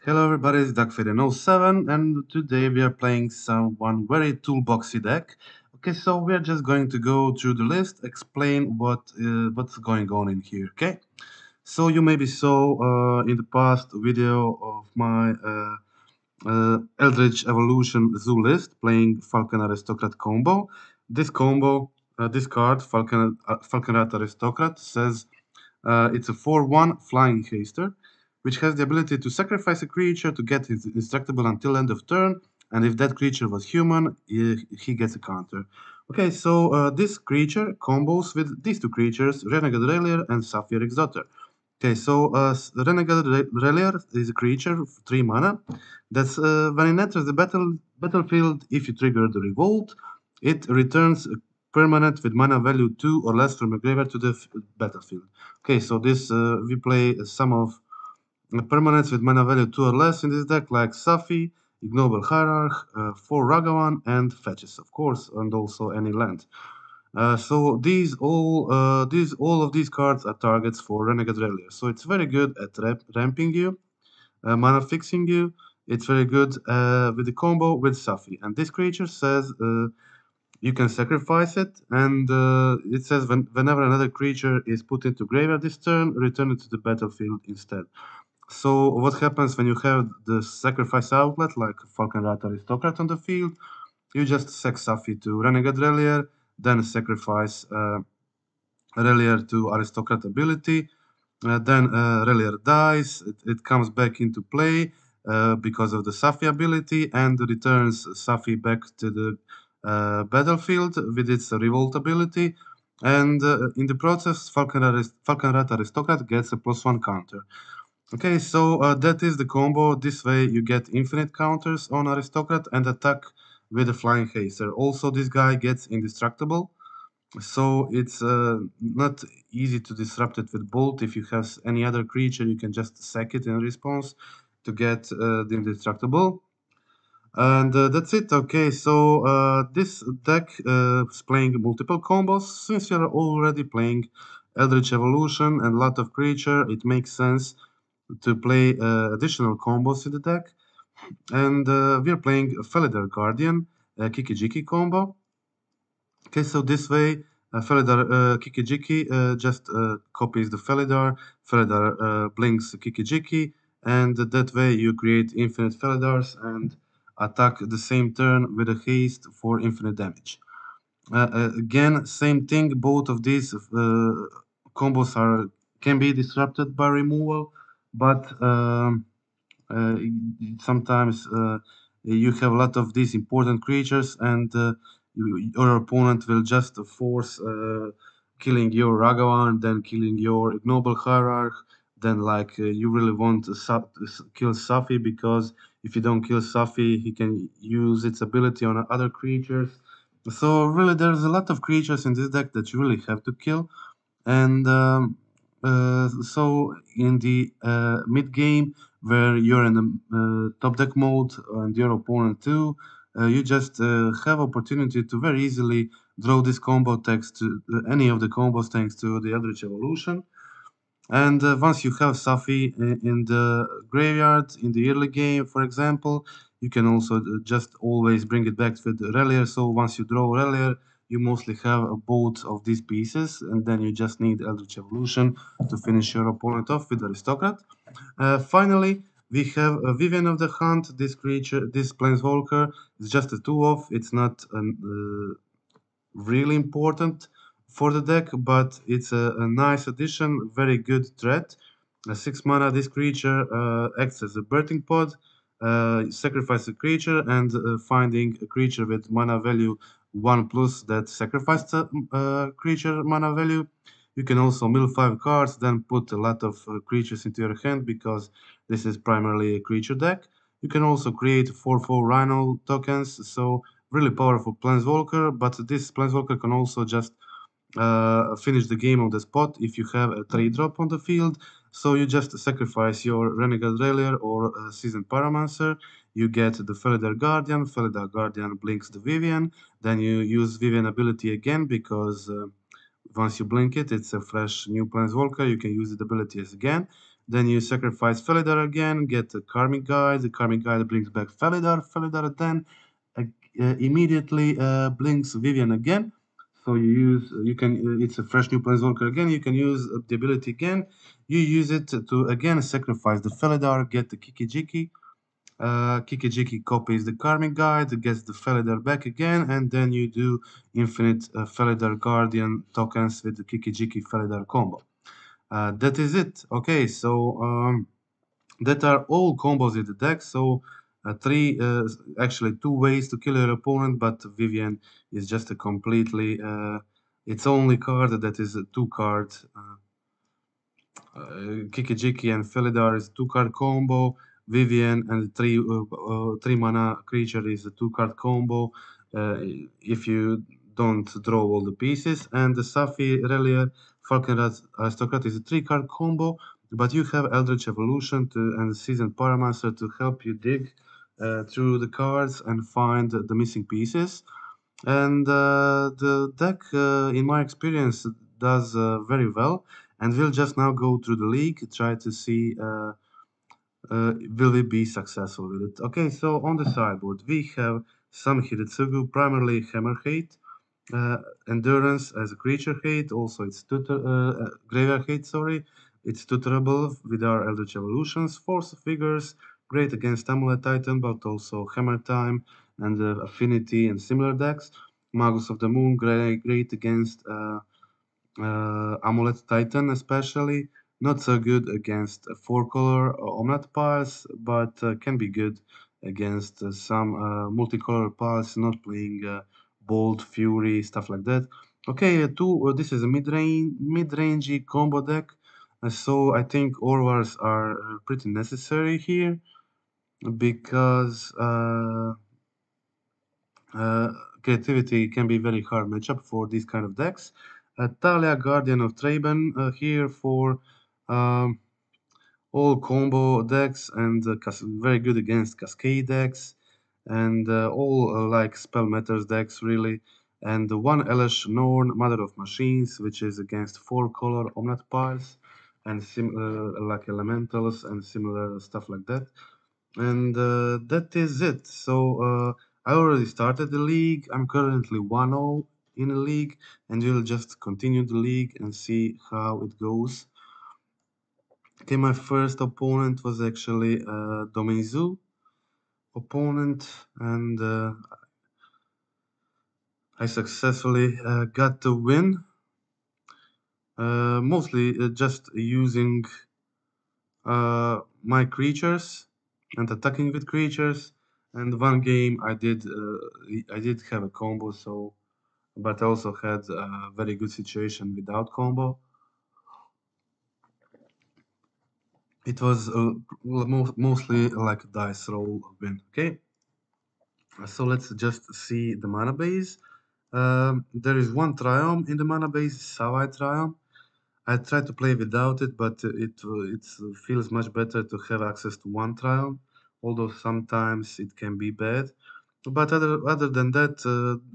Hello everybody, it's DuckFaden07 and today we are playing one very toolboxy deck. Okay, so we are just going to go through the list, explain what's going on in here, okay? So you maybe saw in the past video of my Eldritch Evolution Zoo list playing Falcon Aristocrat combo. This combo, this card, Falcon Aristocrat, says it's a 4/1 flying haster, which has the ability to sacrifice a creature to get his indestructible until end of turn, and if that creature was human, he gets a counter. Okay, so this creature combos with these two creatures, Renegade Relier and Sapphire Exoter. Okay, so Renegade Relier is a creature, 3 mana. That's when it enters the battlefield, if you trigger the Revolt, it returns a permanent with mana value 2 or less from a graveyard to the battlefield. Okay, so this we play some of permanents with mana value 2 or less in this deck, like Safi, Ignoble Hierarch, 4 Ragavan, and fetches, of course, and also any land. So all of these cards are targets for Renegade Relier. So it's very good at ramping you, mana fixing you. It's very good with the combo with Safi. And this creature says you can sacrifice it, and it says whenever another creature is put into graveyard this turn, return it to the battlefield instead. So what happens when you have the sacrifice outlet, like Falcon Aristocrat on the field? You just sack Safi to Renegade Relier, then sacrifice Relier to Aristocrat ability, then Relier dies, it comes back into play because of the Safi ability, and returns Safi back to the battlefield with its Revolt ability, and in the process Falcon Aristocrat gets a +1 counter. Okay, so that is the combo. This way you get infinite counters on Aristocrat and attack with a Flying Haster. Also, this guy gets indestructible, so it's not easy to disrupt it with Bolt. If you have any other creature, you can just sack it in response to get the indestructible. And that's it. Okay, so this deck is playing multiple combos. Since you're already playing Eldritch Evolution and a lot of creature, it makes sense to play additional combos in the deck. And we're playing Felidar Guardian, Kiki-Jiki combo. Okay, so this way, Felidar Kiki-Jiki just copies the Felidar, Felidar blinks Kiki-Jiki, and that way you create infinite Felidars and attack the same turn with a haste for infinite damage. Again, same thing, both of these combos can be disrupted by removal, but sometimes you have a lot of these important creatures, and your opponent will just force killing your Ragavan, then killing your Ignoble Hierarch. Then, like, you really want to kill Safi, because if you don't kill Safi, he can use its ability on other creatures. So, really, there's a lot of creatures in this deck that you really have to kill. And so in the mid game, where you're in the top deck mode and your opponent too, you just have opportunity to very easily draw this combo text to any of the combos thanks to the Eldritch Evolution. And once you have Safi in the graveyard in the early game, for example, you can also just always bring it back with Relier. So once you draw Relier, you mostly have both of these pieces, and then you just need Eldritch Evolution to finish your opponent off with Aristocrat. Finally, we have a Vivian of the Hunt. This creature, this Planeswalker, is just a 2-off. It's not really important for the deck, but it's a nice addition, very good threat. 6 mana, this creature acts as a birthing pod. Sacrifice a creature, and finding a creature with mana value 1+ that sacrificed a creature mana value. You can also mill 5 cards, then put a lot of creatures into your hand, because this is primarily a creature deck. You can also create 4/4 Rhino tokens, so really powerful Planeswalker, but this Planeswalker can also just finish the game on the spot if you have a 3-drop on the field. So you just sacrifice your Renegade Relier or Seasoned Pyromancer. You get the Felidar Guardian. Felidar Guardian blinks the Vivian. Then you use Vivian ability again, because once you blink it, it's a fresh new Planeswalker. You can use the abilities again. Then you sacrifice Felidar again, get the Karmic Guide. The Karmic Guide brings back Felidar. Felidar then immediately blinks Vivian again. So it's a fresh new Planeswalker again. You can use the ability again. You use it to again sacrifice the Felidar, get the Kiki-Jiki. Kiki-Jiki copies the Karmic Guide, gets the Felidar back again, and then you do infinite Felidar Guardian tokens with the Kiki-Jiki Felidar combo. That is it. Okay, so that are all combos in the deck. So actually two ways to kill your opponent, but Vivian is just a completely its only card that is a two-card. Kiki-Jiki and Felidar is a two-card combo. Vivian and three mana creature is a two-card combo. If you don't draw all the pieces, and the Safi Relia Falconrat Aristocrat is a three-card combo. But you have Eldritch Evolution and Seasoned Pyromancer to help you dig through the cards and find the missing pieces. And the deck, in my experience, does very well. And we'll just now go through the league, try to see will we be successful with it. Okay, so on the sideboard, we have some Hiritsugu, primarily Hammer Hate, Endurance as a creature hate, also it's graveyard hate, sorry. It's tutorable with our Eldritch Evolutions, Force of Figures, great against Amulet Titan, but also Hammer Time and Affinity and similar decks. Magus of the Moon, great against Amulet Titan especially. Not so good against four-color Omnat piles, but can be good against some multicolor piles, not playing Bolt, Fury, stuff like that. Okay, this is a mid-rangey combo deck, so I think Orvars are pretty necessary here because creativity can be very hard matchup for these kind of decks. Talia, Guardian of Traben, here for um, all combo decks and very good against Cascade decks and all like Spell Matters decks really. And one Elish Norn, Mother of Machines, which is against four-color Omnat piles and like elementals and similar stuff like that. And that is it. So I already started the league. I'm currently 1-0 in the league, and we'll just continue the league and see how it goes. Okay, my first opponent was actually Domizu opponent, and I successfully got the win. Mostly just using my creatures and attacking with creatures. And one game I did have a combo, so but I also had a very good situation without combo. It was mostly like a dice roll win. Okay, so let's just see the mana base. There is one Triumph in the mana base, Savai Triumph. I tried to play without it, but it feels much better to have access to one Triumph, although sometimes it can be bad. But other than that,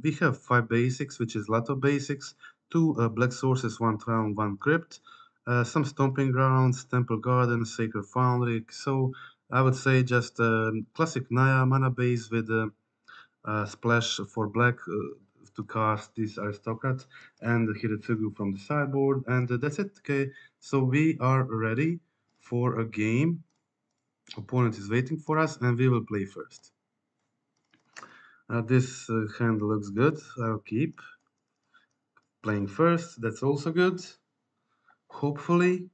we have 5 basics, which is a lot of basics, 2 black sources, 1 Triumph, 1 Crypt, some Stomping Grounds, Temple Garden, Sacred Foundry. So I would say just classic Naya mana base with splash for black to cast this aristocrat and the Hiritsugu from the sideboard, and that's it. Okay, so we are ready for a game. Opponent is waiting for us, and we will play first. This hand looks good. I'll keep playing first. That's also good. Hopefully,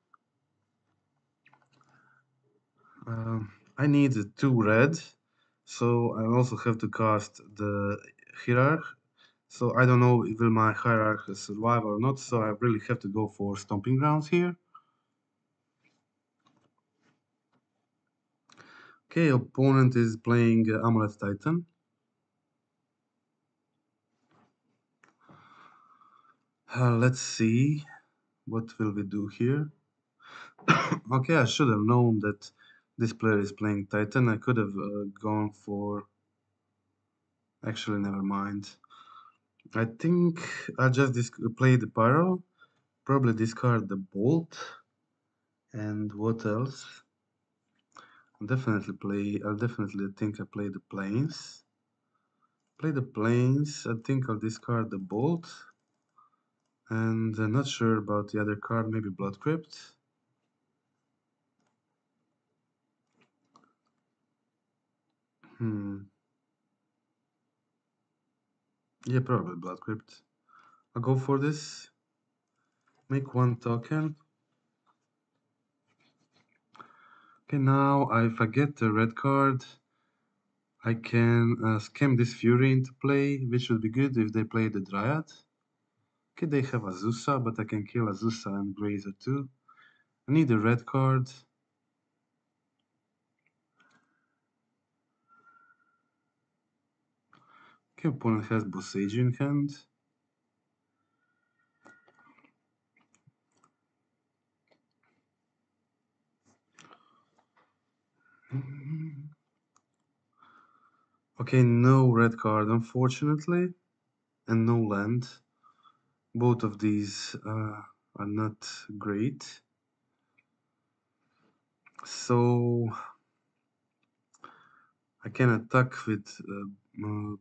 I need 2 red, so I also have to cast the Hierarch. So I don't know will my Hierarch survive or not, so I really have to go for Stomping Grounds here. Okay, opponent is playing Amulet Titan. Let's see, what will we do here? Okay, I should have known that this player is playing Titan. I could have gone for... Actually, never mind. I think I'll just play the Pyro, probably discard the Bolt, And what else? I'll definitely think I play the planes. Play the planes. I think I'll discard the bolt. And not sure about the other card, maybe Blood Crypt. Yeah, probably Blood Crypt. I'll go for this. Make one token. Okay, now if I get the red card, I can scam this Fury into play, which would be good if they play the Dryad. Okay, they have Azusa, but I can kill Azusa and Grazer too. I need a red card. Okay, opponent has Boseiju in hand. Okay, no red card, unfortunately, and no land. Both of these are not great. So I can attack with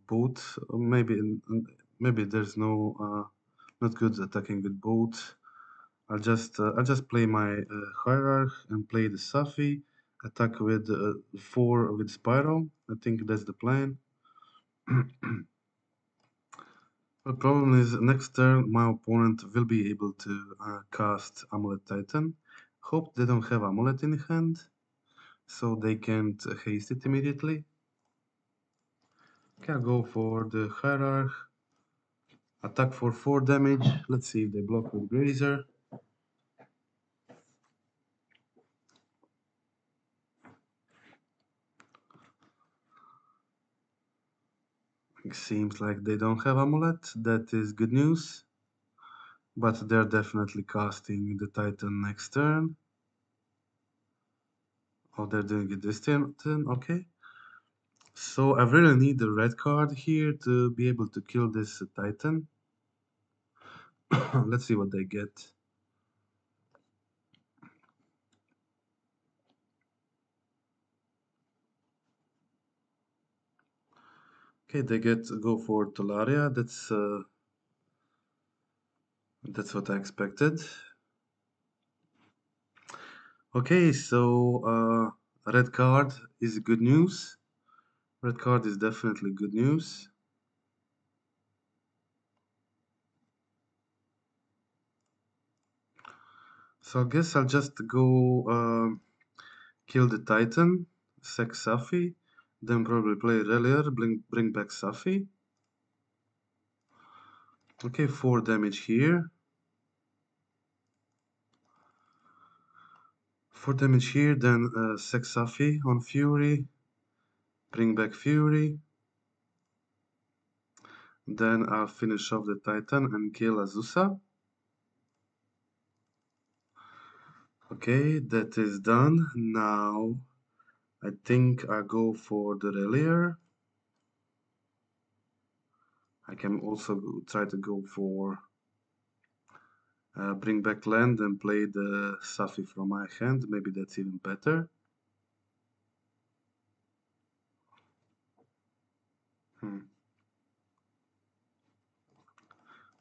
both. Maybe there's no not good attacking with both. I'll just play my hierarch and play the Safi. Attack with 4 with Spiral. I think that's the plan. The problem is next turn my opponent will be able to cast Amulet Titan. Hope they don't have Amulet in hand, so they can't haste it immediately. Okay, I'll go for the Hierarch. Attack for 4 damage. Let's see if they block with Grazer. It seems like they don't have Amulet. That is good news. But they're definitely casting the Titan next turn. Oh, they're doing it this turn. Okay. So I really need the red card here to be able to kill this Titan. Let's see what they get. Okay, they go for Tolaria. That's what I expected. Okay, so red card is good news. Red card is definitely good news. So I guess I'll just go kill the Titan, sack Safi, then probably play Relier, bring back Safi. Okay, 4 damage here. 4 damage here, then sack Safi on Fury, bring back Fury. Then I'll finish off the Titan and kill Azusa. Okay, that is done. Now I think I go for the Relier. I can also try to go for bring back land and play the Safi from my hand. Maybe that's even better.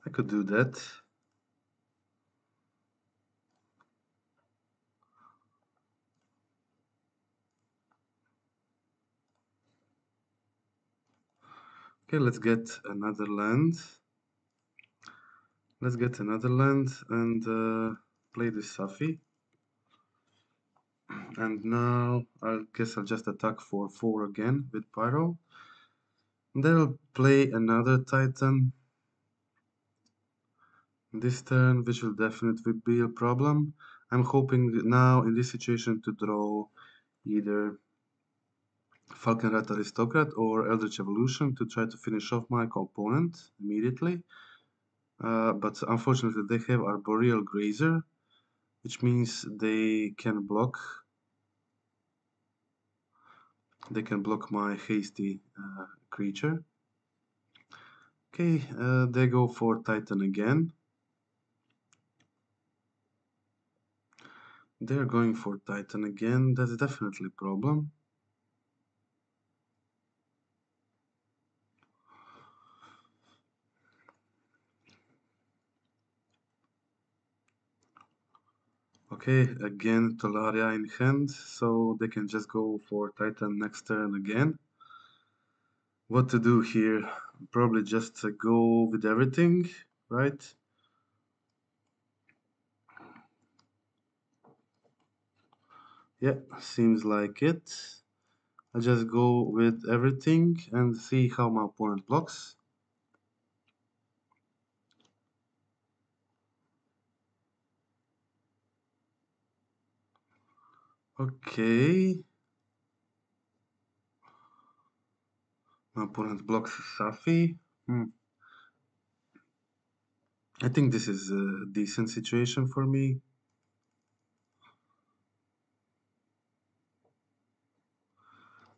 I could do that. Okay, let's get another land. Let's get another land and play the Safi. And now I guess I'll just attack for 4 again with Pyro. Then I'll play another Titan this turn, which will definitely be a problem. I'm hoping now in this situation to draw either Falkenrat Aristocrat or Eldritch Evolution to try to finish off my opponent immediately. But unfortunately they have Arboreal Grazer, which means they can block my hasty creature. Okay, they go for Titan again. They're going for Titan again. That's definitely a problem. Okay, again Talaria in hand, so they can just go for Titan next turn again. What to do here? Probably just go with everything, right? Yeah, seems like it. I just go with everything and see how my opponent blocks. Okay. My opponent blocks Safi. I think this is a decent situation for me.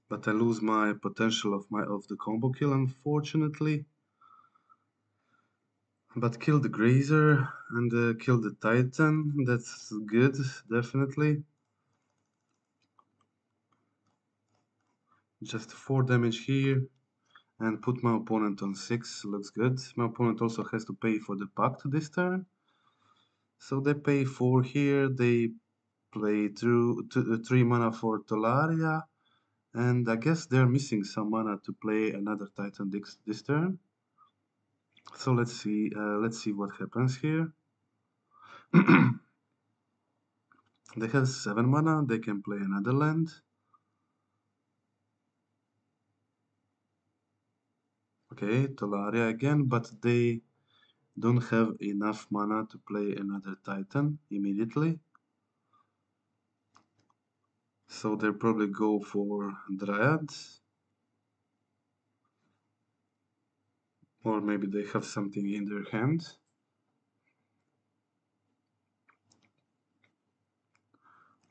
But I lose my potential of the combo kill, unfortunately. But kill the Grazer and kill the Titan. That's good, definitely. Just 4 damage here. And put my opponent on 6. Looks good. My opponent also has to pay for the Pact this turn. So they pay 4 here. They play through 3 mana for Tolaria. And I guess they're missing some mana to play another Titan this turn. So let's see what happens here. They have 7 mana, they can play another land. Okay, Tolaria again, but they don't have enough mana to play another Titan immediately. So they'll probably go for Dryad. Or maybe they have something in their hand.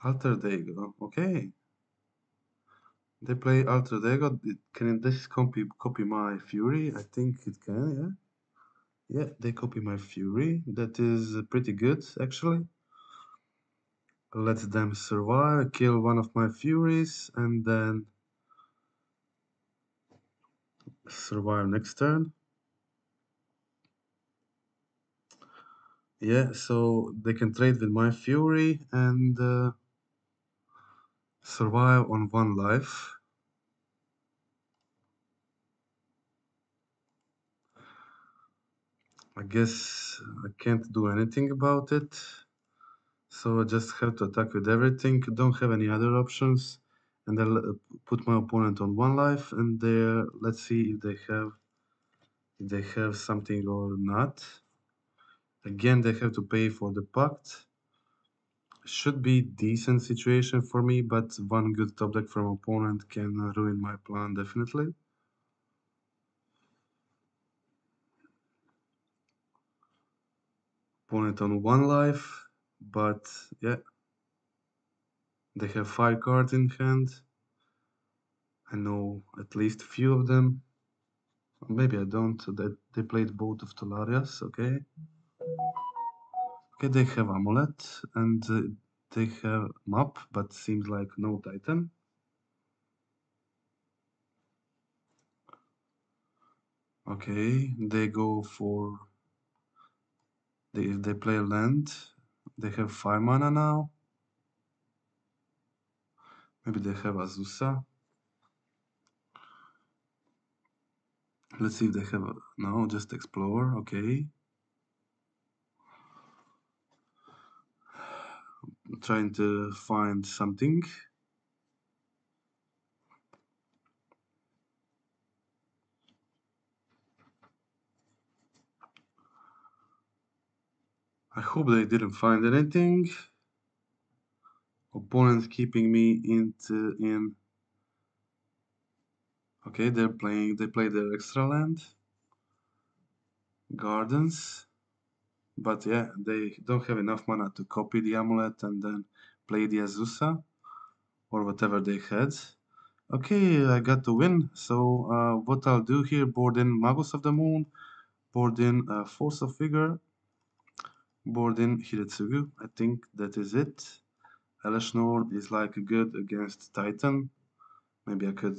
Alter Ego, okay. They play Alter Ego. Can this copy my Fury? I think it can, yeah. Yeah, they copy my Fury. That is pretty good, actually. Let them survive, kill one of my Furies, and then survive next turn. Yeah, so they can trade with my Fury and survive on 1 life. I guess I can't do anything about it. So I just have to attack with everything. Don't have any other options. And I'll put my opponent on 1 life, and there, let's see if they have something or not. Again, they have to pay for the Pact. Should be decent situation for me, but one good top deck from opponent can ruin my plan definitely. Opponent on 1 life, but yeah, they have 5 cards in hand. I know at least few of them. Maybe I don't. They played both of Tolarias, okay. Okay, they have Amulet and they have Map, but seems like no Titan. Okay, they go for... If they play land, they have 5 mana now. Maybe they have Azusa. Let's see if they have... No, just Explorer, okay. I'm trying to find something. I hope they didn't find anything. Opponents keeping me in. Okay, they play their extra land. Gardens. But yeah, they don't have enough mana to copy the amulet and then play the Azusa or whatever they had. Okay, I got the win. So what I'll do here, board in Magus of the Moon, board in Force of Vigor, board in Hiretsugu. I think that is it. Elishnorn is like good against Titan. Maybe I could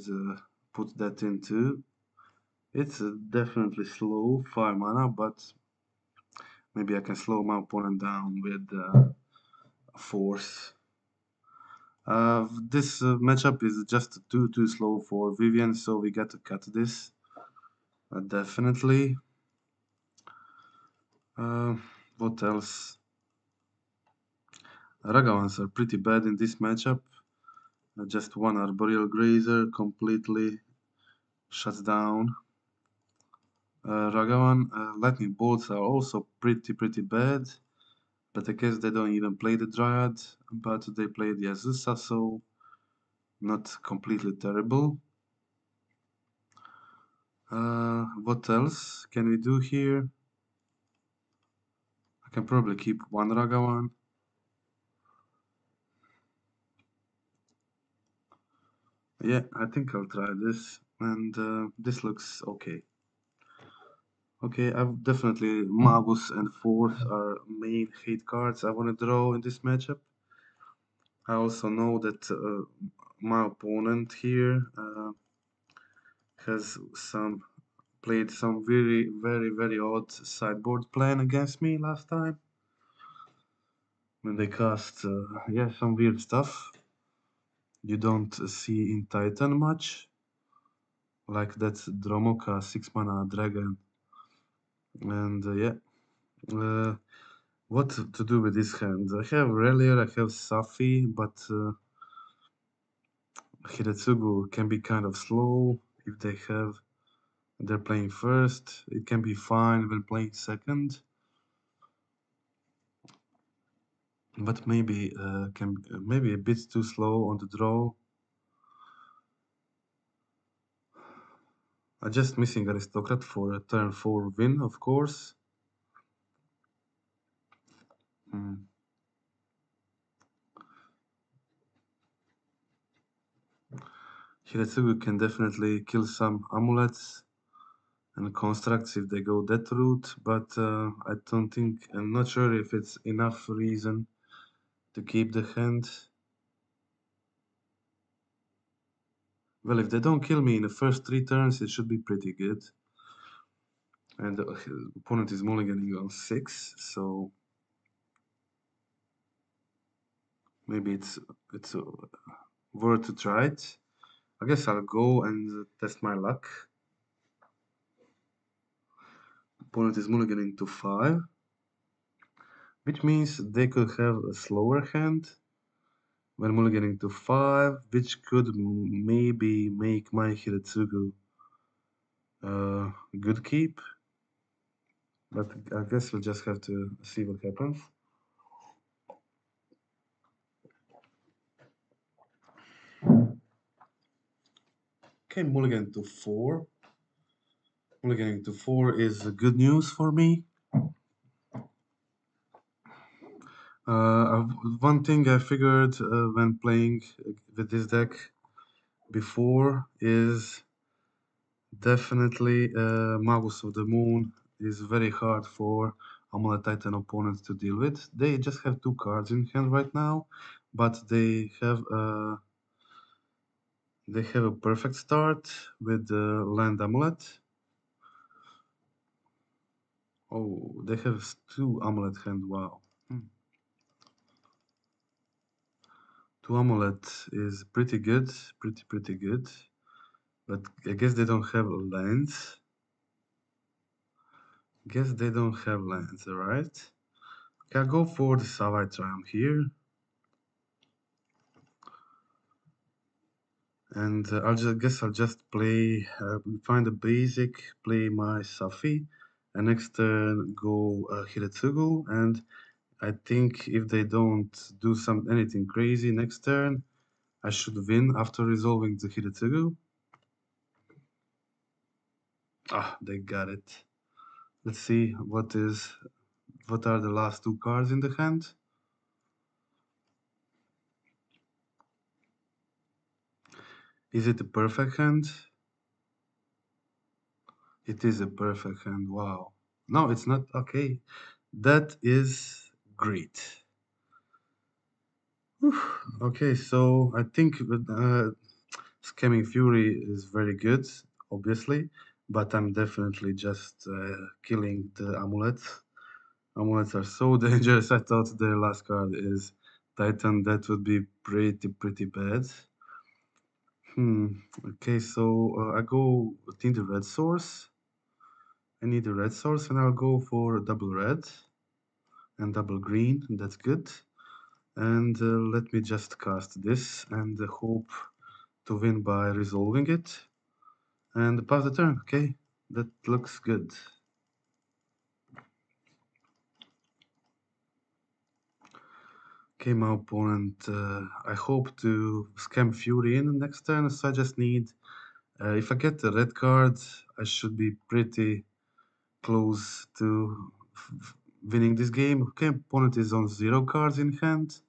put that in too. It's definitely slow, 5 mana, but maybe I can slow my opponent down with force. This matchup is just too slow for Vivian, so we got to cut this. Definitely. What else? Ragavans are pretty bad in this matchup. Just one Arboreal Grazer completely shuts down. Ragavan Lightning Bolts are also pretty bad, but I guess they don't even play the Dryad, but they play the Azusa, so not completely terrible. What else can we do here? I can probably keep one Ragavan. Yeah, I think I'll try this, and this looks okay. Okay, I've definitely Magus and Force are main hate cards I want to draw in this matchup. I also know that my opponent here has played some very odd sideboard plan against me last time when they cast yeah, some weird stuff you don't see in Titan much, like that Dromoka 6 mana dragon, and yeah. Uh, what to do with this hand? I have Relier, I have Safi, but Hiretsugu can be kind of slow if they're playing first. It can be fine when playing second, but maybe a bit too slow on the draw. I'm just missing Aristocrat for a turn 4 win, of course. Hmm. Hiretsugu can definitely kill some amulets and constructs if they go that route, but I'm not sure if it's enough reason to keep the hand. Well, if they don't kill me in the first 3 turns, it should be pretty good. And the opponent is mulliganing on 6, so maybe it's worth to try it. I guess I'll go and test my luck. Opponent is mulliganing to 5, which means they could have a slower hand when mulliganing to 5, which could maybe make my Hiretsugu good keep. But I guess we'll just have to see what happens. Okay, mulligan to 4. Mulliganing to 4 is good news for me. One thing I figured when playing with this deck before is definitely Magus of the Moon is very hard for Amulet Titan opponents to deal with. They just have 2 cards in hand right now, but they have a perfect start with the Land Amulet. Oh, they have 2 Amulet hand, wow. 2 Amulet is pretty good, pretty good. But I guess they don't have lands. Guess they don't have lands, alright? Okay, I'll go for the Savite Triumph here. And I'll just play, find a basic, play my Safi, and next turn go Hiretsugu. And I think if they don't do anything crazy next turn, I should win after resolving the Hiretsugu. Ah, they got it. Let's see what are the last 2 cards in the hand. Is it a perfect hand? It is a perfect hand. Wow. No, it's not. Okay. That is great. Whew. Okay, so I think Scamming Fury is very good, obviously, but I'm definitely just killing the amulets. Amulets are so dangerous. I thought their last card is Titan. That would be pretty bad. Hmm. Okay, so I go with the red source. I need a red source, and I'll go for double red and double green. That's good. And let me just cast this and hope to win by resolving it. And pass the turn. Okay, that looks good. Okay, my opponent. I hope to scam Fury in next turn, so I just need. If I get the red card, I should be pretty close to winning this game. Okay, opponent is on 0 cards in hand.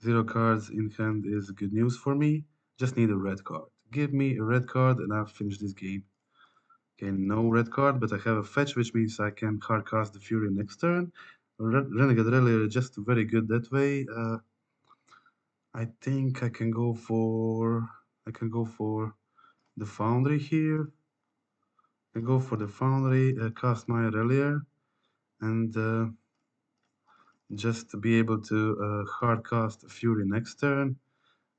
0 cards in hand is good news for me. Just need a red card. Give me a red card and I'll finish this game. Okay, no red card, but I have a fetch, which means I can hard cast the Fury next turn. Renegade Rally just very good that way. I think I can go for the Foundry here. I go for the Foundry, cast my Relier, and just be able to hard cast Fury next turn.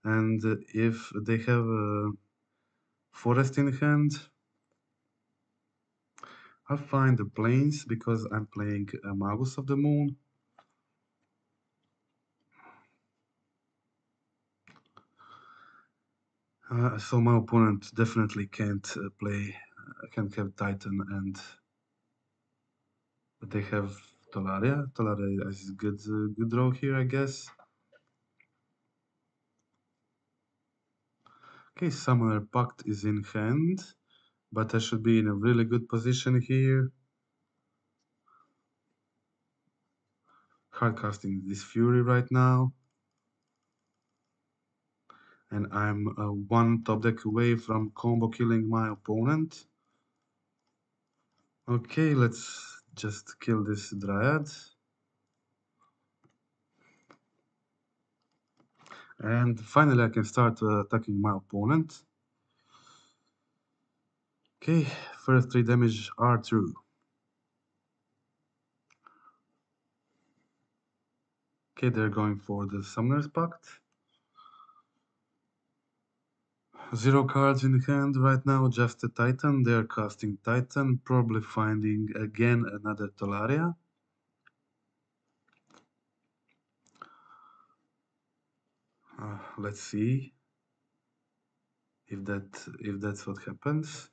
And if they have a Forest in hand, I'll find the Plains because I'm playing Magus of the Moon. So my opponent definitely can't can't have Titan, and they have Tolaria. Tolaria is good draw here, I guess. Okay, Summoner Pact is in hand, but I should be in a really good position here. Hardcasting this Fury right now. And I'm one top deck away from combo killing my opponent. Okay, let's just kill this Dryad. And finally I can start attacking my opponent. Okay, first 3 damage are true. Okay, they're going for the Summoner's Pact. 0 cards in hand right now, just a Titan. They're casting Titan, probably finding again another Tolaria. Let's see if that's what happens.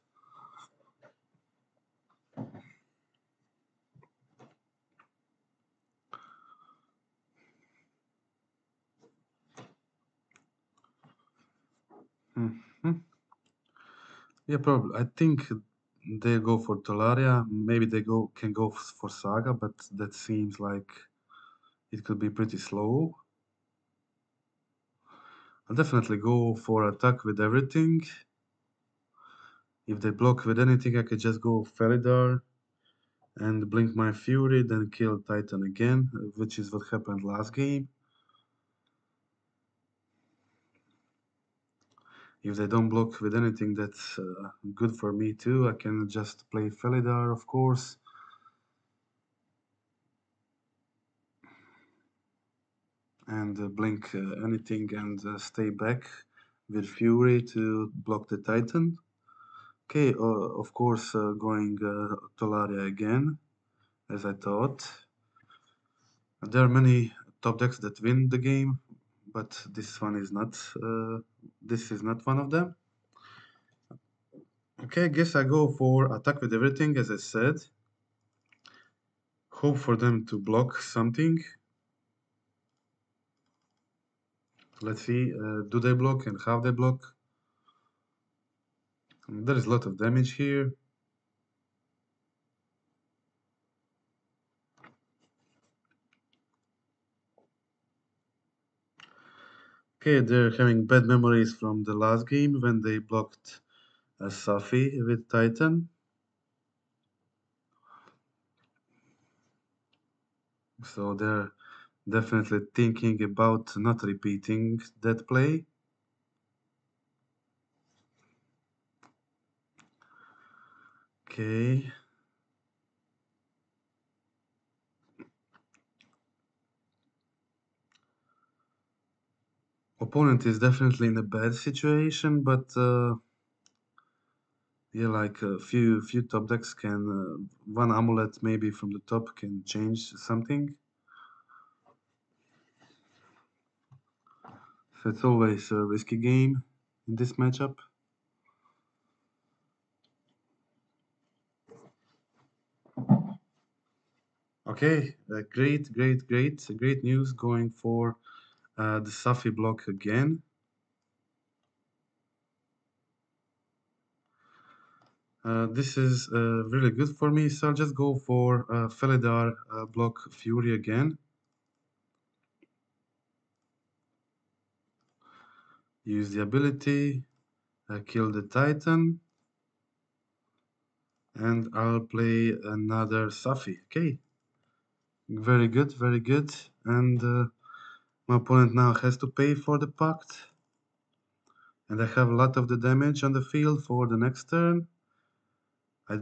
Mhm. Yeah, probably. I think they go for Tolaria. Maybe they can go for Saga, but that seems like it could be pretty slow. I'll definitely go for attack with everything. If they block with anything, I could just go Felidar and blink my Fury, then kill Titan again, which is what happened last game. If they don't block with anything, that's good for me too. I can just play Felidar, of course. And blink anything and stay back with Fury to block the Titan. Okay, of course, going Tolaria again, as I thought. There are many top decks that win the game, but this one is not. This is not one of them. Okay, I guess I go for attack with everything, as I said. Hope for them to block something. Let's see, do they block and how they block? There is a lot of damage here. Okay, they're having bad memories from the last game when they blocked Safi with Titan. So they're Definitely thinking about not repeating that play. Okay. Opponent is definitely in a bad situation, but yeah, like a few top decks can one amulet maybe from the top can change something. So it's always a risky game in this matchup. Okay, great news going for the Safi block again. This is really good for me, so I'll just go for Felidar block Fury again. Use the ability, kill the Titan, and I'll play another Safi. Okay, very good, very good. And my opponent now has to pay for the Pact. And I have a lot of the damage on the field for the next turn. I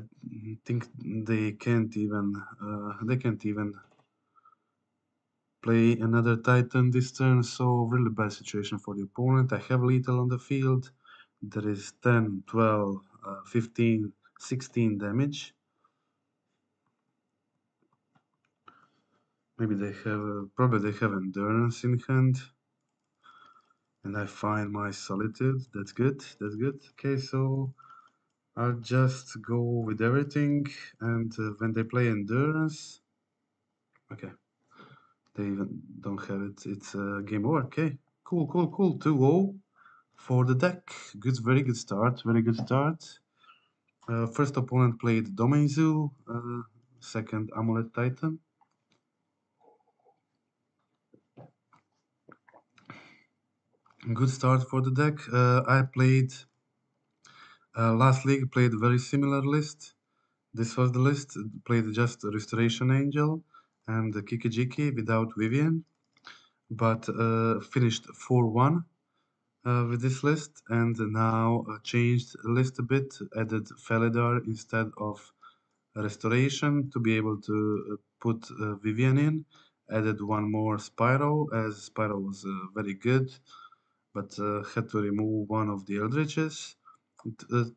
think they can't even play another Titan this turn, so really bad situation for the opponent. I have lethal on the field. There is 10, 12, 15, 16 damage. Maybe they have, probably they have endurance in hand. And I find my solitude. That's good, that's good. Okay, so I'll just go with everything. And when they play endurance, okay, they even don't have it. It's game over. Okay, cool. 2-0 for the deck. Good, very good start. Very good start. First opponent played Domain Zoo. Second Amulet Titan. Good start for the deck. I played last league. Played very similar list. This was the list. Played just Restoration Angel and Kikijiki without Vivian, but finished 4-1 with this list, and now changed the list a bit, added Felidar instead of Restoration to be able to put Vivian in, added one more Spyro, as Spyro was very good, but had to remove one of the Eldritches.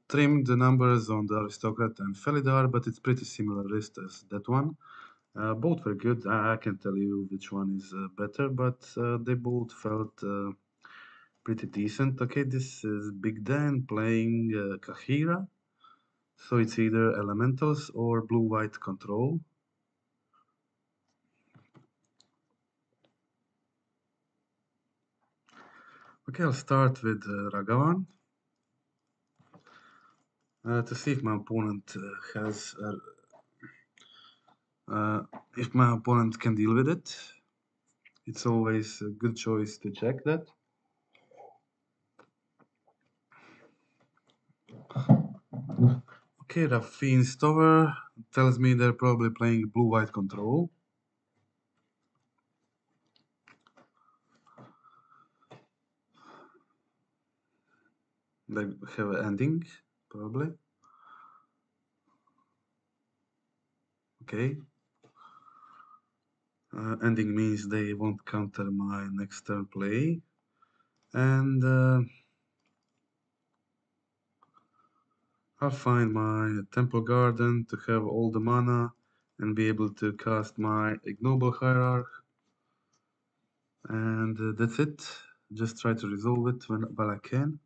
Trimmed the numbers on the Aristocrat and Felidar, but it's pretty similar list as that one. Both were good. I can tell you which one is better, but they both felt pretty decent. Okay, this is Big Dan playing Kahira. So it's either elementals or blue-white control. Okay, I'll start with Ragavan to see if my opponent has, if my opponent can deal with it. It's always a good choice to check that. Okay, Raffine's Tower tells me they're probably playing blue-white control. They have an ending, probably. Okay. Ending means they won't counter my next turn play. And I'll find my Temple Garden to have all the mana and be able to cast my Ignoble Hierarch. And that's it. Just try to resolve it while I can.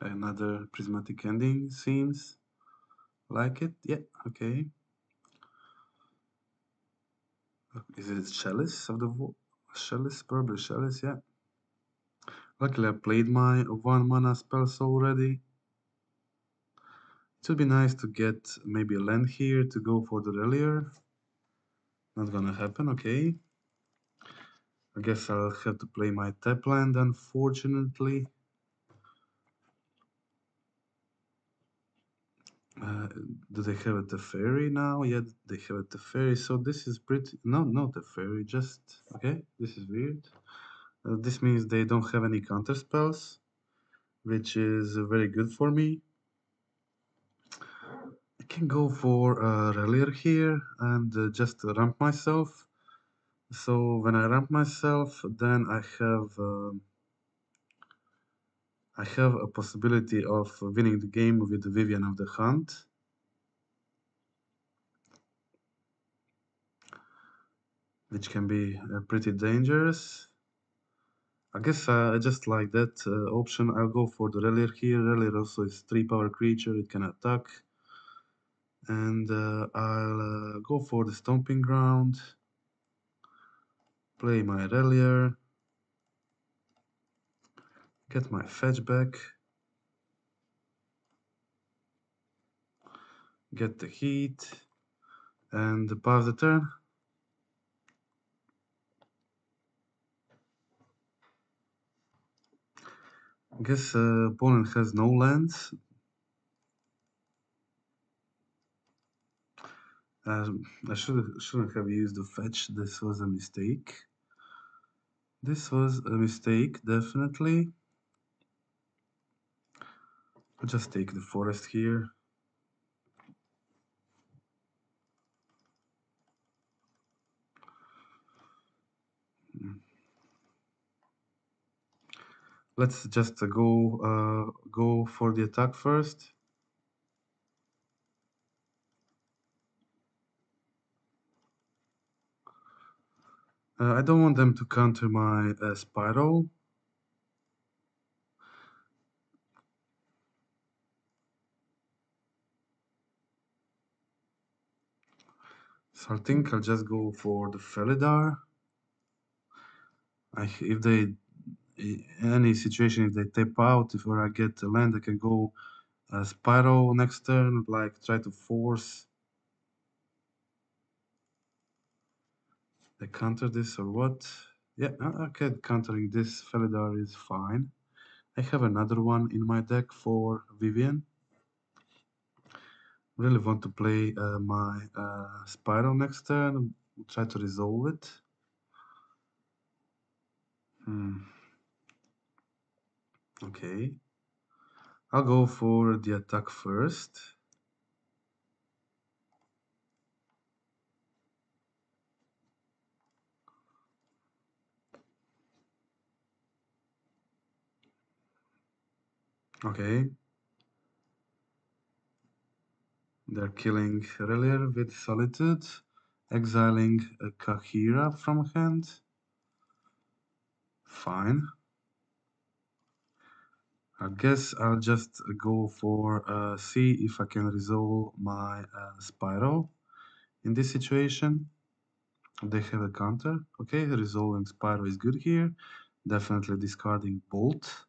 Another prismatic ending seems like it. Yeah, okay. Is it Chalice of the Chalice? Probably Chalice, yeah. Luckily I played my 1 mana spells already. It would be nice to get maybe a land here to go for the Relier. Not gonna happen, okay. I guess I'll have to play my tap land, unfortunately. Do they have a Teferi now? Yeah, they have a Teferi. So this is pretty... No, not Teferi, just... Okay, this is weird. This means they don't have any counter spells, which is very good for me. I can go for a Relier here and just ramp myself. So when I ramp myself, then I have a possibility of winning the game with the Vivian of the Hunt. Which can be pretty dangerous. I guess I just like that option. I'll go for the Relier here. Relier also is 3-power creature, it can attack. And I'll go for the Stomping Ground. Play my Relier. Get my fetch back. Get the heat. And pass the turn. I guess opponent has no lands. I shouldn't have used the fetch. This was a mistake. This was a mistake, definitely. I'll just take the forest here. Let's just go for the attack first. I don't want them to counter my Spiral. So I think I'll just go for the Felidar. If they, in any situation, if they tap out, if I get a land, I can go Spiral next turn, like try to force they counter this or what. Yeah, okay, countering this Felidar is fine. I have another one in my deck for Vivian. Really want to play my Spiral next turn, try to resolve it. Okay. I'll go for the attack first. Okay. They're killing Relier with Solitude, exiling a Kahira from hand. Fine. I guess I'll just go for see if I can resolve my Spiral in this situation. They have a counter. Okay, resolving Spiral is good here. Definitely discarding Bolt.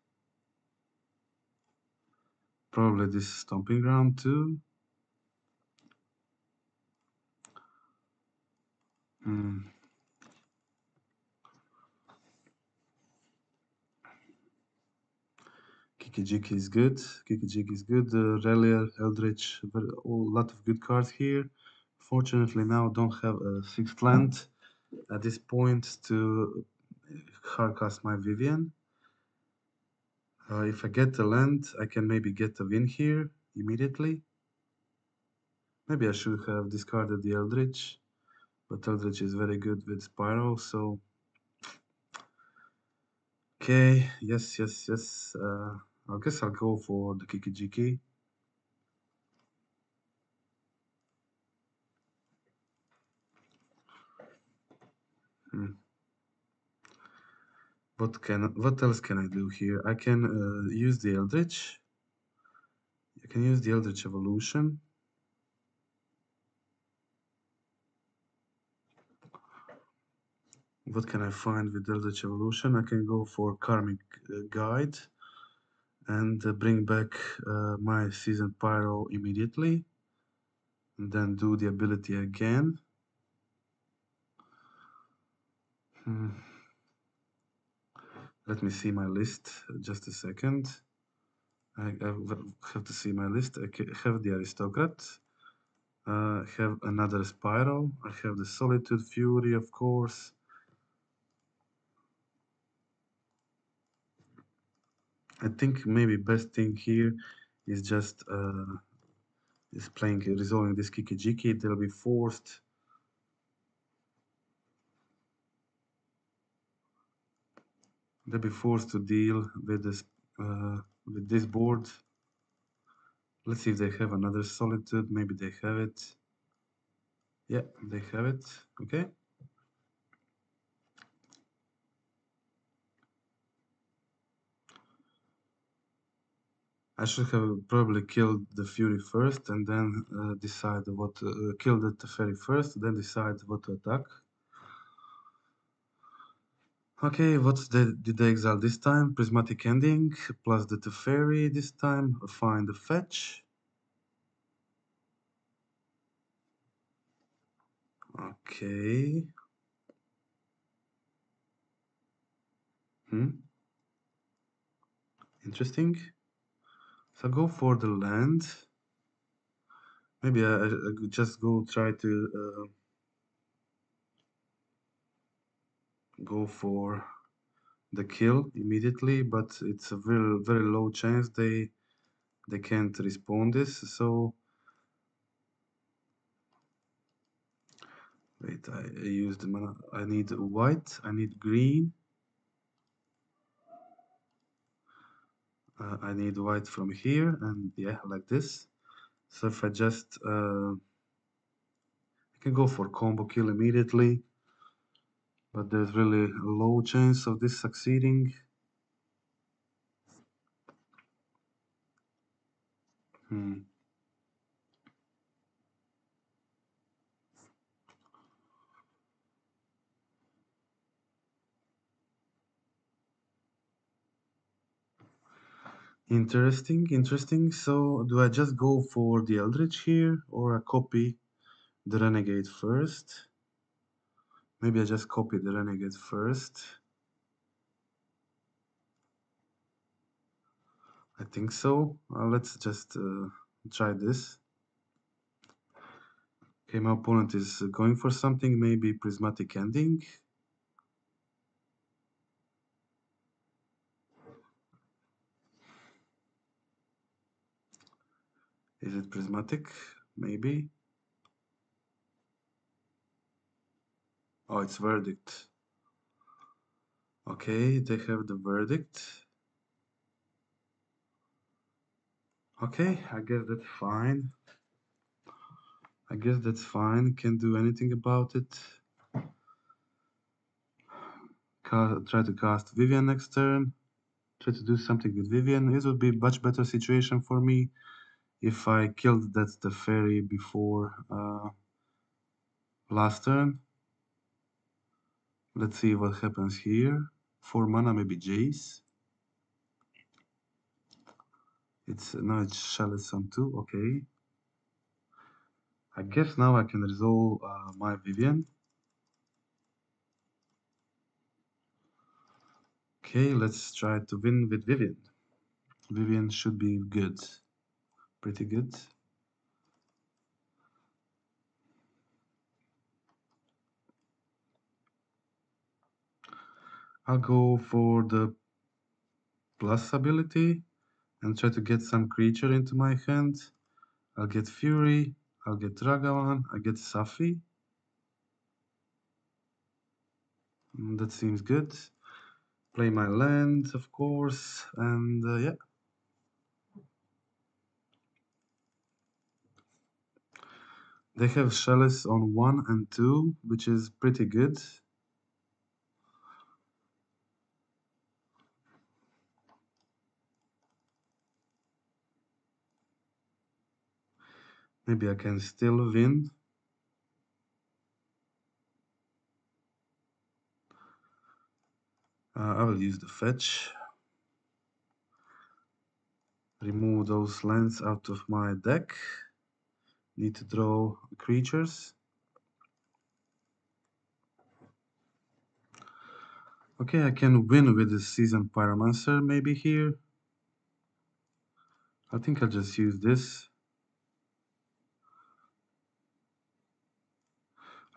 Probably this Stomping Ground too. Kikijiki is good. Kikijiki is good. Relier, Eldritch, a lot of good cards here. Fortunately, now don't have a sixth land at this point to hardcast my Vivian. If I get the land, I can maybe get a win here immediately. Maybe I should have discarded the Eldritch, but Eldritch is very good with Spiral, so... Okay, yes. I guess I'll go for the Kikijiki. What else can I do here? I can use the Eldritch. I can use the Eldritch Evolution. What can I find with Eldritch Evolution? I can go for Karmic Guide and bring back my Seasoned Pyro immediately. And then do the ability again. Let me see my list just a second. I have to see my list. I have the Aristocrat. Have another Spiral. I have the Solitude Fury, of course. I think maybe best thing here is just is playing resolving this Kikijiki. They'll be forced. They'll be forced to deal with this board. Let's see if they have another Solitude. Maybe they have it. Yeah, they have it. Okay. I should have probably killed the Fury first and then decide what kill the Teferi first, then decide what to attack. Okay, did they exile this time? Prismatic Ending plus the Teferi this time. Find the fetch. Okay. Interesting. So go for the land. Maybe I could just go try to go for the kill immediately, but it's a very low chance they can't respond this. So wait, I used mana. I need white. I need green. I need white from here, and yeah, like this. So if I just I can go for combo kill immediately, but there's really a low chance of this succeeding. Hmm. Interesting, interesting. So do I just go for the Eldritch here, or I copy the Renegade first? Maybe I just copy the Renegade first. I think so. Let's just try this. Okay, my opponent is going for something, maybe Prismatic Ending. Is it Prismatic? Maybe. Oh, it's Verdict. Okay, they have the Verdict. Okay, I guess that's fine. I guess that's fine. Can't do anything about it. Try to cast Vivian next turn. Try to do something with Vivian. It would be a much better situation for me if I killed the fairy before last turn. Let's see what happens here. 4 mana, maybe Jace. It's Chalice on 2. Okay. I guess now I can resolve my Vivian. Okay, let's try to win with Vivian. Vivian should be good. Pretty good. I'll go for the plus ability and try to get some creature into my hand. I'll get Fury, I'll get Dragavan, I get Safi. That seems good. Play my land, of course, and yeah. They have Chalice on 1 and 2, which is pretty good. Maybe I can still win. I will use the fetch. Remove those lands out of my deck. Need to draw creatures. Okay, I can win with the Seasoned Pyromancer maybe here. I think I'll just use this.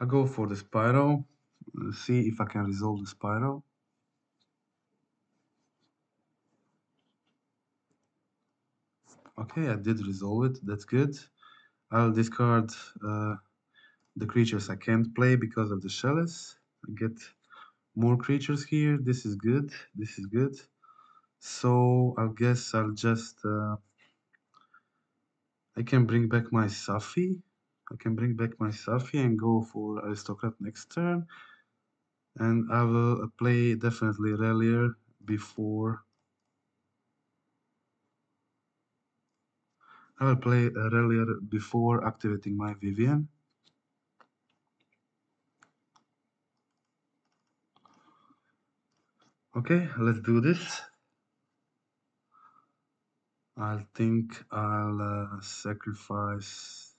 I'll go for the Spyro. See if I can resolve the Spyro. Okay, I did resolve it. That's good. I'll discard the creatures I can't play because of the Shellis. I get more creatures here. This is good. This is good. So I guess I'll just I can bring back my Safi. I can bring back my Safi and go for Aristocrat next turn. And I will play definitely Relier before. I will play Relier before activating my Vivian. Okay, let's do this. I think I'll sacrifice.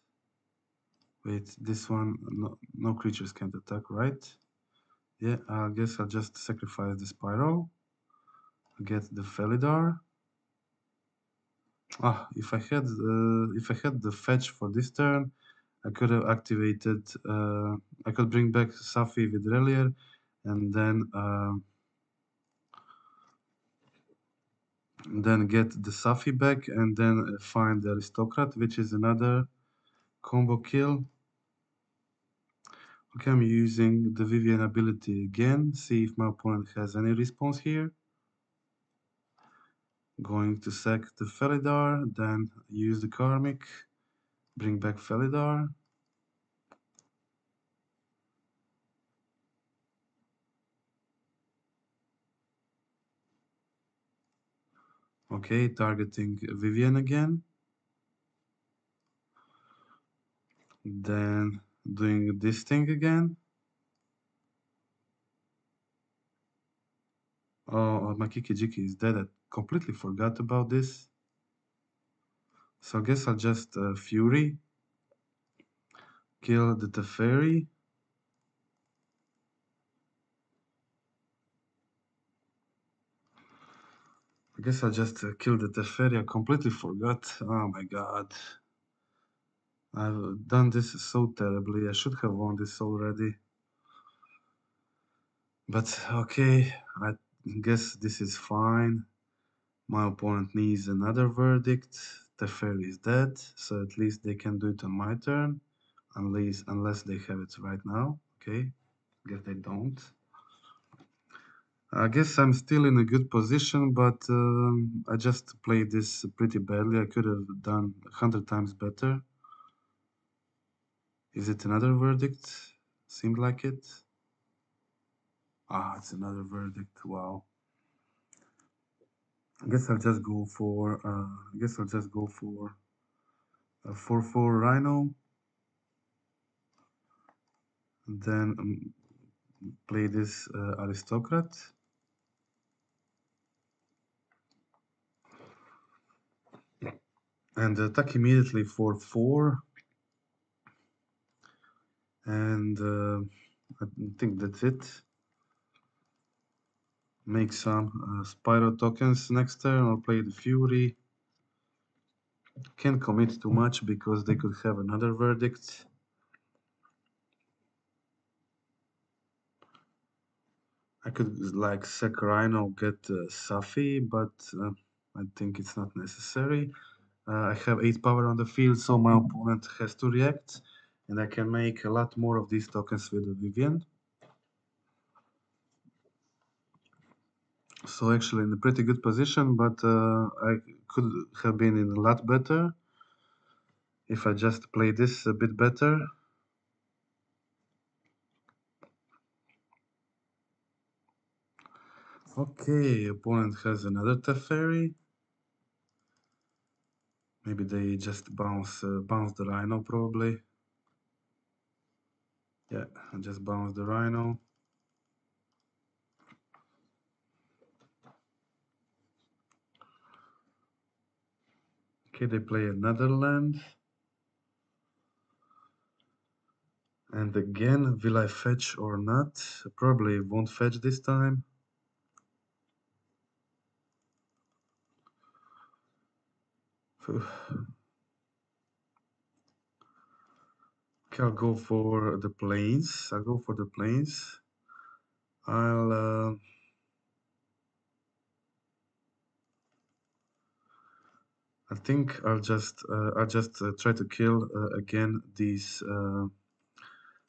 Wait, this one, no creatures can attack, right? Yeah, I guess I'll just sacrifice the Spyro. Get the Felidar. Ah, if I had the fetch for this turn, I could have activated. I could bring back Safi with Relier, and then get the Safi back, and then find the Aristocrat, which is another combo kill. Okay, I'm using the Vivian ability again. See if my opponent has any response here. Going to sack the Felidar, then use the Karmic, bring back Felidar. Okay, targeting Vivian again. Then doing this thing again. Oh, my Kikijiki is dead. I completely forgot about this. So I guess I'll just Fury. Kill the Teferi. I guess I'll just kill the Teferi. I completely forgot. Oh my god. I've done this so terribly. I should have won this already. But okay, I guess this is fine. My opponent needs another verdict. Teferi is dead, so at least they can do it on my turn. Unless they have it right now. Okay, guess they don't. I guess I'm still in a good position, but I just played this pretty badly. I could have done 100 times better. Is it another verdict? Seemed like it. Ah, it's another verdict. Wow. I guess I'll just go for. I guess I'll just go for a 4/4 Rhino. Then play this Aristocrat. And attack immediately for 4. And I think that's it. Make some Spyro tokens next turn or play the Fury. Can't commit too much because they could have another verdict. I could like sack Rhino, get Safi, but I think it's not necessary. I have 8 power on the field, so my opponent has to react, and I can make a lot more of these tokens with the Vivian. So actually in a pretty good position, but I could have been in a lot better if I just play this a bit better. Okay, opponent has another Teferi. Maybe they just bounce the Rhino probably. Yeah, I just bounce the Rhino. Okay, they play another land. And again, will I fetch or not? Probably won't fetch this time. Okay, Okay, I'll go for the planes. I'll go for the planes. I'll I think I'll just try to kill again these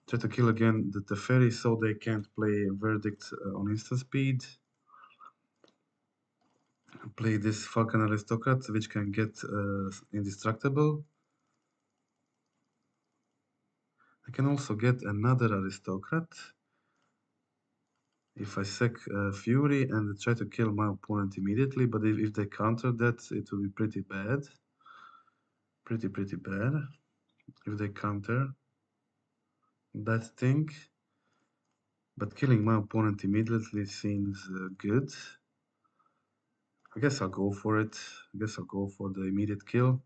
try to kill again the Teferi so they can't play Verdict on instant speed. Play this Falcon Aristocrat which can get indestructible. I can also get another Aristocrat if I sack Fury and try to kill my opponent immediately, but if they counter that, it will be pretty bad. Pretty bad if they counter that thing. But killing my opponent immediately seems good. I guess I'll go for it. I guess I'll go for the immediate kill.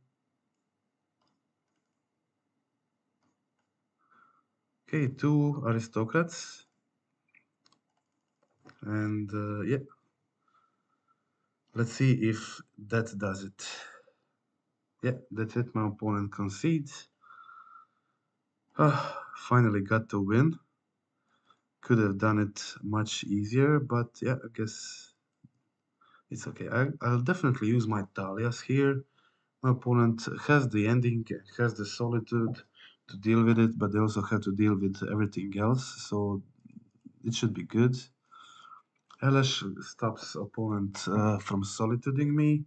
Okay, 2 aristocrats. And yeah, let's see if that does it. Yeah, that's it. My opponent concedes. Finally got the win. Could have done it much easier, but yeah, I guess it's okay. I'll definitely use my Dahlias here. My opponent has the ending, has the solitude to deal with it, but they also have to deal with everything else, so it should be good. Elish stops opponent from solituding me.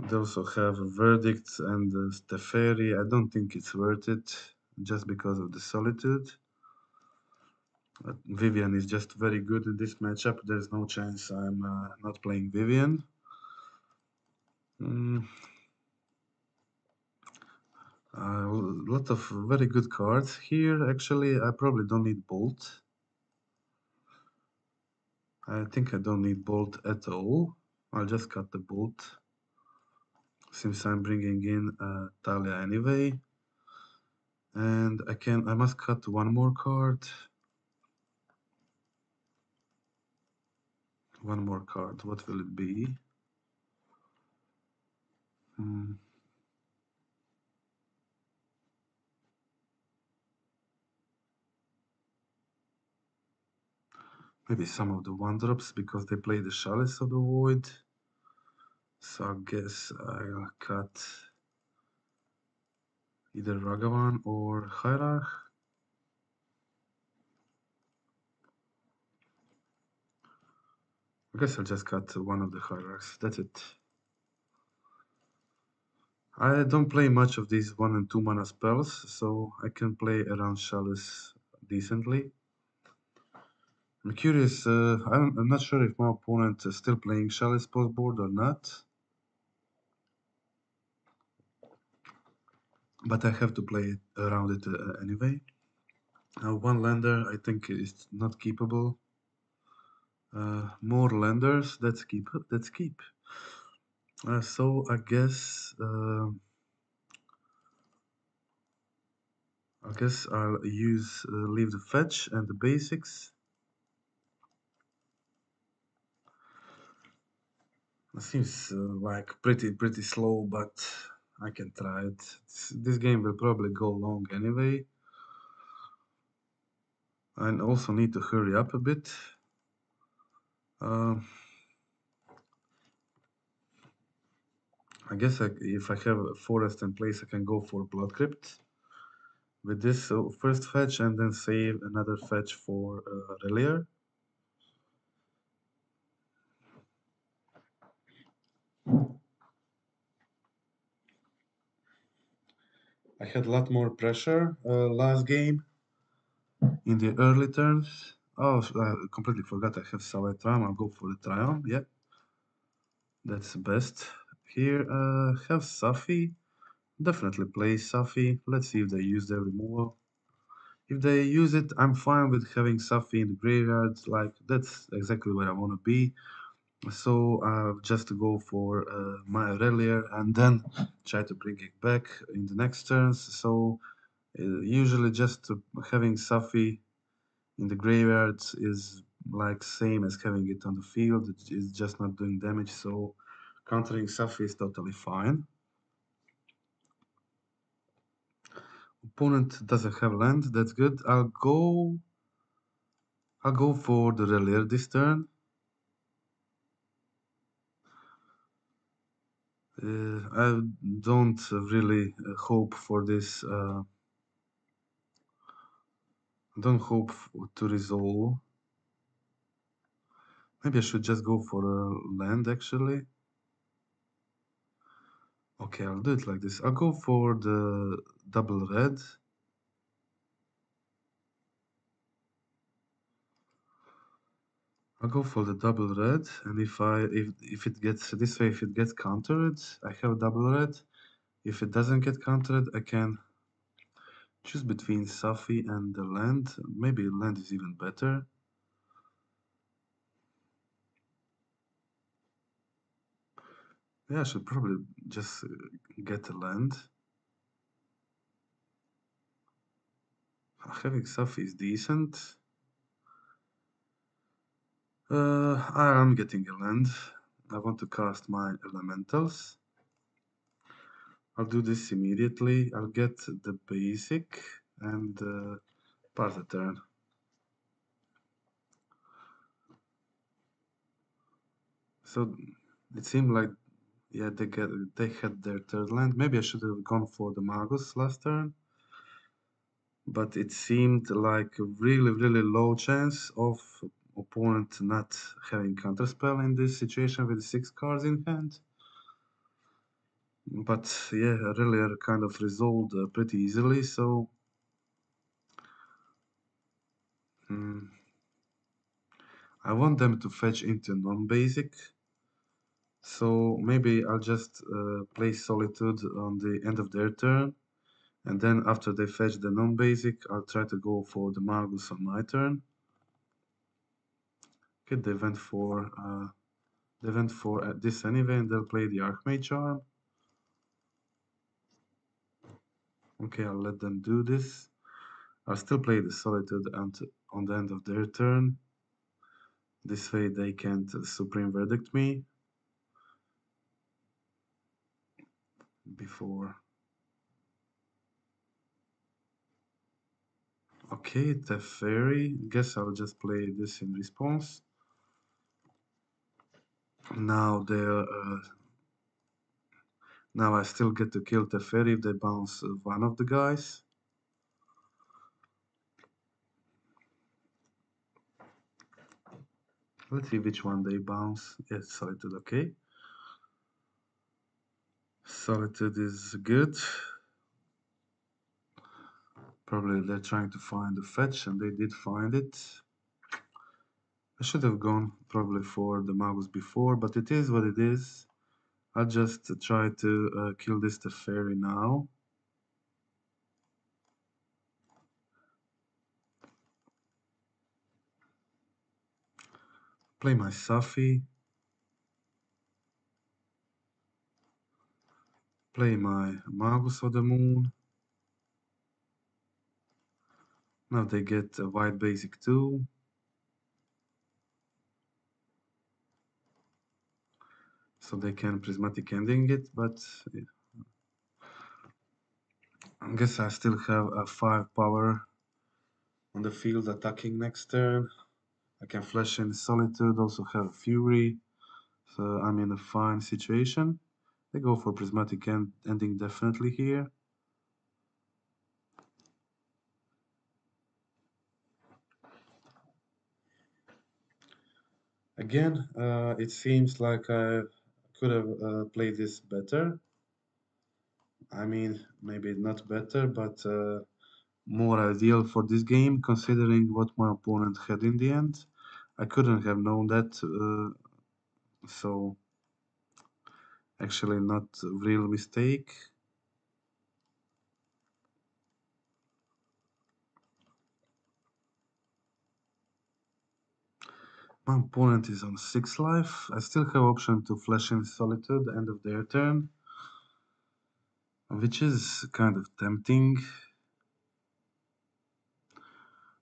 They also have a verdict and Teferi. I don't think it's worth it just because of the solitude. Vivian is just very good in this matchup. There's no chance I'm not playing Vivian. A lot of very good cards here. Actually, I probably don't need Bolt. I think I don't need Bolt at all. I'll just cut the Bolt since I'm bringing in Talia anyway. And I must cut one more card. One more card. What will it be? Maybe some of the one drops because they play the Chalice of the Void. So I guess I'll cut either Ragavan or Hierarch. I guess I'll just cut one of the Hierarchs. That's it. I don't play much of these 1 and 2 mana spells, so I can play around Chalice decently. I'm curious, I'm not sure if my opponent is still playing Chalice post board or not. But I have to play around it anyway. One lander I think is not keepable. More landers, let's keep. Let's keep. So I guess I'll use leave the fetch and the basics. It seems like pretty slow, but I can try it. This game will probably go long anyway. I also need to hurry up a bit. I guess if I have a forest in place, I can go for Blood Crypt with this first fetch and then save another fetch for Relier. I had a lot more pressure last game in the early turns. Oh, I completely forgot I have Saletram. I'll go for the Triumph. Yeah, that's the best. Here, have Safi. Definitely play Safi. Let's see if they use their removal. If they use it, I'm fine with having Safi in the graveyard. Like, that's exactly where I want to be. So just to go for my Relier and then try to bring it back in the next turns. So usually just having Safi in the graveyard is like same as having it on the field. It's just not doing damage. So countering Safi is totally fine. Opponent doesn't have land. That's good. I'll go for the Relier this turn. I don't really hope for this. Don't hope to resolve. Maybe I should just go for a land actually. Okay, I'll do it like this. I'll go for the double red. I'll go for the double red, and if it gets this way, if it gets countered, I have double red. If it doesn't get countered, I can choose between Safi and the land. Maybe land is even better. Yeah, I should probably just get a land. Having Safi is decent. I'm getting a land. I want to cast my elementals. I'll do this immediately. I'll get the basic and pass the turn. So it seemed like, yeah, they had their third land. Maybe I should have gone for the Magus last turn, but it seemed like a really, really low chance of opponent not having counterspell in this situation with 6 cards in hand. But yeah, Relier kind of resolved pretty easily, so I want them to fetch into non-basic. So maybe I'll just play Solitude on the end of their turn, and then after they fetch the non-basic, I'll try to go for the Magus on my turn. Okay, they went for this anyway, and they'll play the Archmage Charm. Okay, I'll let them do this. I'll still play the Solitude on the end of their turn. This way they can't Supreme Verdict me before. Okay, Teferi. Guess I'll just play this in response. Now now I still get to kill Teferi if they bounce one of the guys. Let's see which one they bounce. Yes, Solitude, okay. Solitude is good. Probably they're trying to find the fetch, and they did find it. I should have gone probably for the Magus before, but it is what it is. I'll just try to kill this Teferi now. Play my Safi. Play my Magus of the Moon. Now they get a white basic too. So they can prismatic ending it, but I guess I still have a 5 power on the field attacking next turn. I can flash in Solitude, also have Fury, so I'm in a fine situation. They go for prismatic ending definitely here. Again, it seems like I could have played this better. I mean, maybe not better, but more ideal for this game, considering what my opponent had in the end. I couldn't have known that, so actually not a real mistake. My opponent is on 6 life. I still have option to flash in Solitude end of their turn, which is kind of tempting.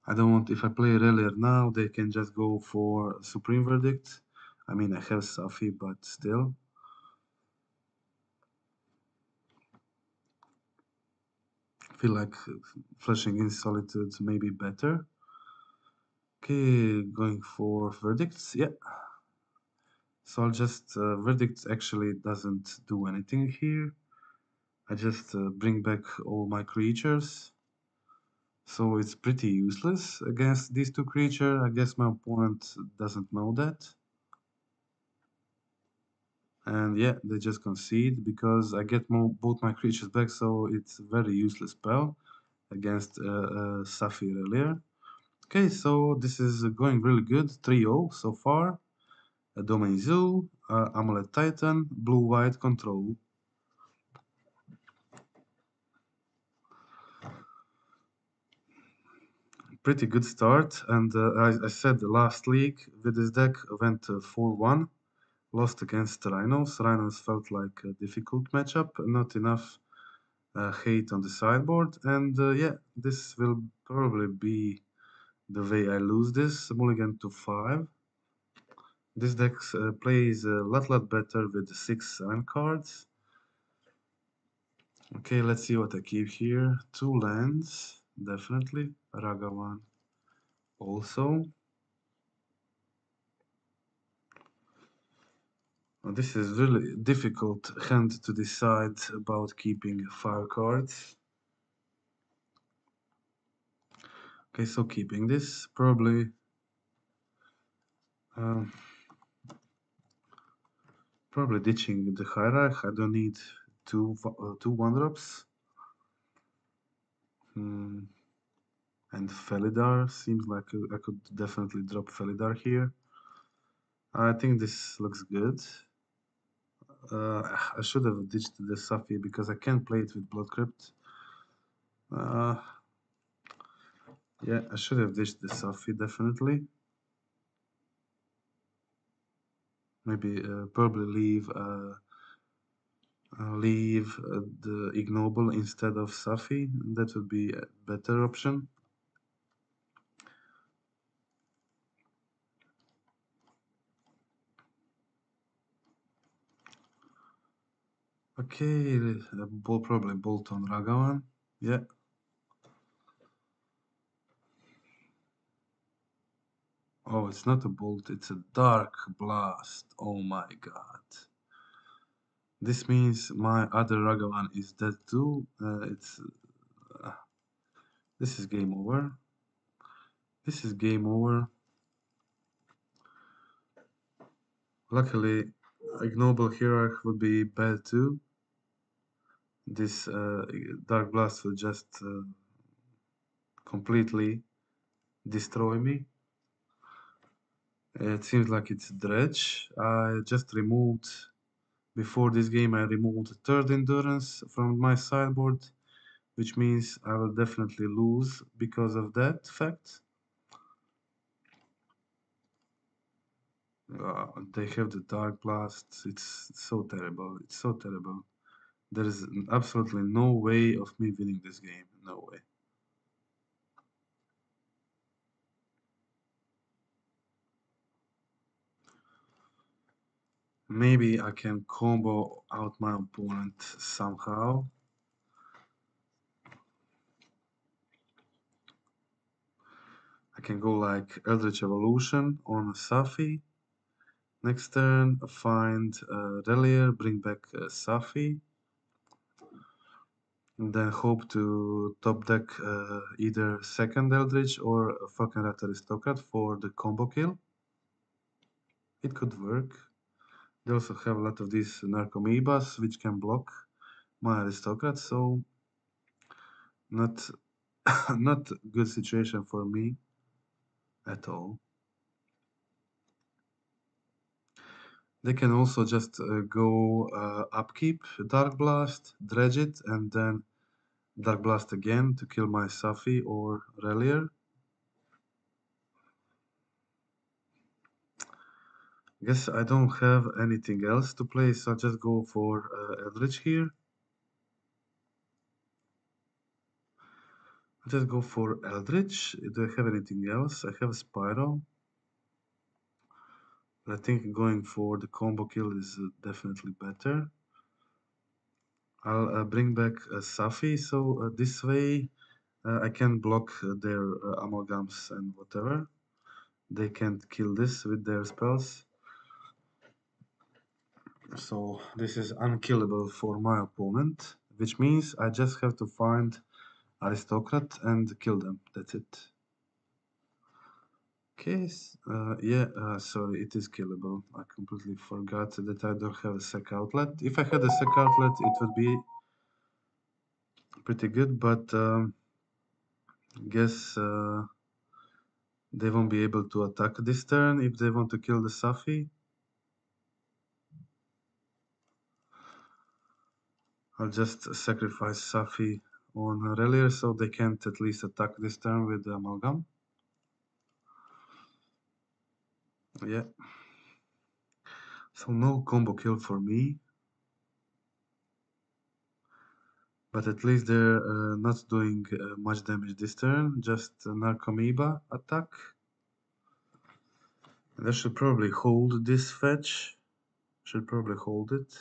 I don't want, if I play Relier now, they can just go for Supreme Verdict. I mean, I have Safi, but still. Feel like flashing in Solitude may be better. Okay, going for verdicts. Yeah. So I'll just verdicts actually doesn't do anything here. I just bring back all my creatures. So it's pretty useless against these two creatures. I guess my opponent doesn't know that. And yeah, they just concede because I get both my creatures back, so it's a very useless spell against Saphir earlier. Okay, so this is going really good. 3-0 so far. A Domain Zoo, Amulet Titan, Blue-White Control. Pretty good start, and I said the last league with this deck went 4-1. Lost against Rhinos. Rhinos felt like a difficult matchup, not enough hate on the sideboard, and yeah, this will probably be the way I lose this. Mulligan to 5. This deck plays a lot better with 6-7 cards. Okay, let's see what I keep here. 2 lands, definitely. Ragavan also. This is really difficult hand to decide about keeping 5 cards. Okay, so keeping this, probably probably ditching the Hierarch. I don't need two 1-drops. And Felidar seems like I could definitely drop Felidar here. I think this looks good. I should have ditched the Safi because I can't play it with Blood Crypt. Yeah, I should have ditched the Safi definitely. Maybe probably leave the Ignoble instead of Safi. That would be a better option. Okay, probably bolt on Ragavan. Yeah. Oh, it's not a bolt, it's a dark blast. Oh my god. This means my other Ragavan is dead too. This is game over. This is game over. Luckily, Ignoble Hierarch would be bad too. This Dark Blast will just completely destroy me. It seems like it's Dredge. I just removed, before this game, I removed third Endurance from my sideboard, which means I will definitely lose because of that fact. They have the Dark Blast. It's so terrible. It's so terrible. There is absolutely no way of me winning this game. No way. Maybe I can combo out my opponent somehow. I can go like Eldritch Evolution on Safi. Next turn, find Relier, bring back Safi. And then hope to top deck either second Eldritch or Falkenrath Aristocrat for the combo kill. It could work. They also have a lot of these Narcomoebas which can block my Aristocrat, so not not good situation for me at all. They can also just go upkeep, Dark Blast, dredge it, and then Dark Blast again to kill my Safi or Relier. Guess I don't have anything else to play, so I'll just go for Eldritch here. I'll just go for Eldritch. Do I have anything else? I have Spyro. I think going for the combo kill is definitely better. I'll bring back Safi, so this way I can block their amalgams and whatever. They can't kill this with their spells. So this is unkillable for my opponent, which means I just have to find aristocrat and kill them. That's it. Okay, yeah, sorry, it is killable. I completely forgot that I don't have a sec outlet. If I had a sec outlet, it would be pretty good, but guess they won't be able to attack this turn if they want to kill the Safi. I'll just sacrifice Safi on Relier so they can't at least attack this turn with the Amalgam. Yeah. So no combo kill for me. But at least they're not doing much damage this turn, just Narcomoeba attack. And I should probably hold this fetch. Should probably hold it.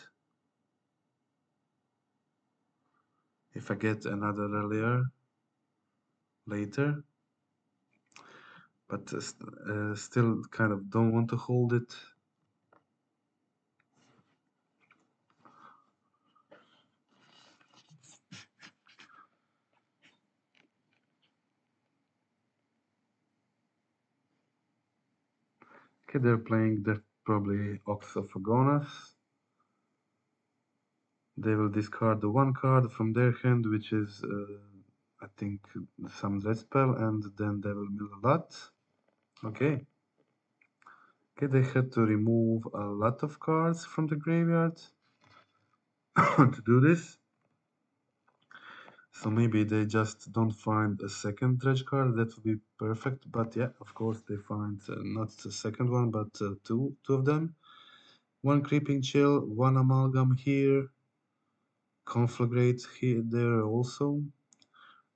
If I get another Relier later. But still kind of don't want to hold it. Okay, they're playing probably Ox of Agonas. They will discard the one card from their hand, which is, I think, some red spell, and then they will mill a lot. Okay. Okay, they had to remove a lot of cards from the graveyard to do this. So maybe they just don't find a second dredge card. That would be perfect. But yeah, of course they find not the second one, but two of them. One Creeping Chill, one Amalgam here. Conflagrate here, there also.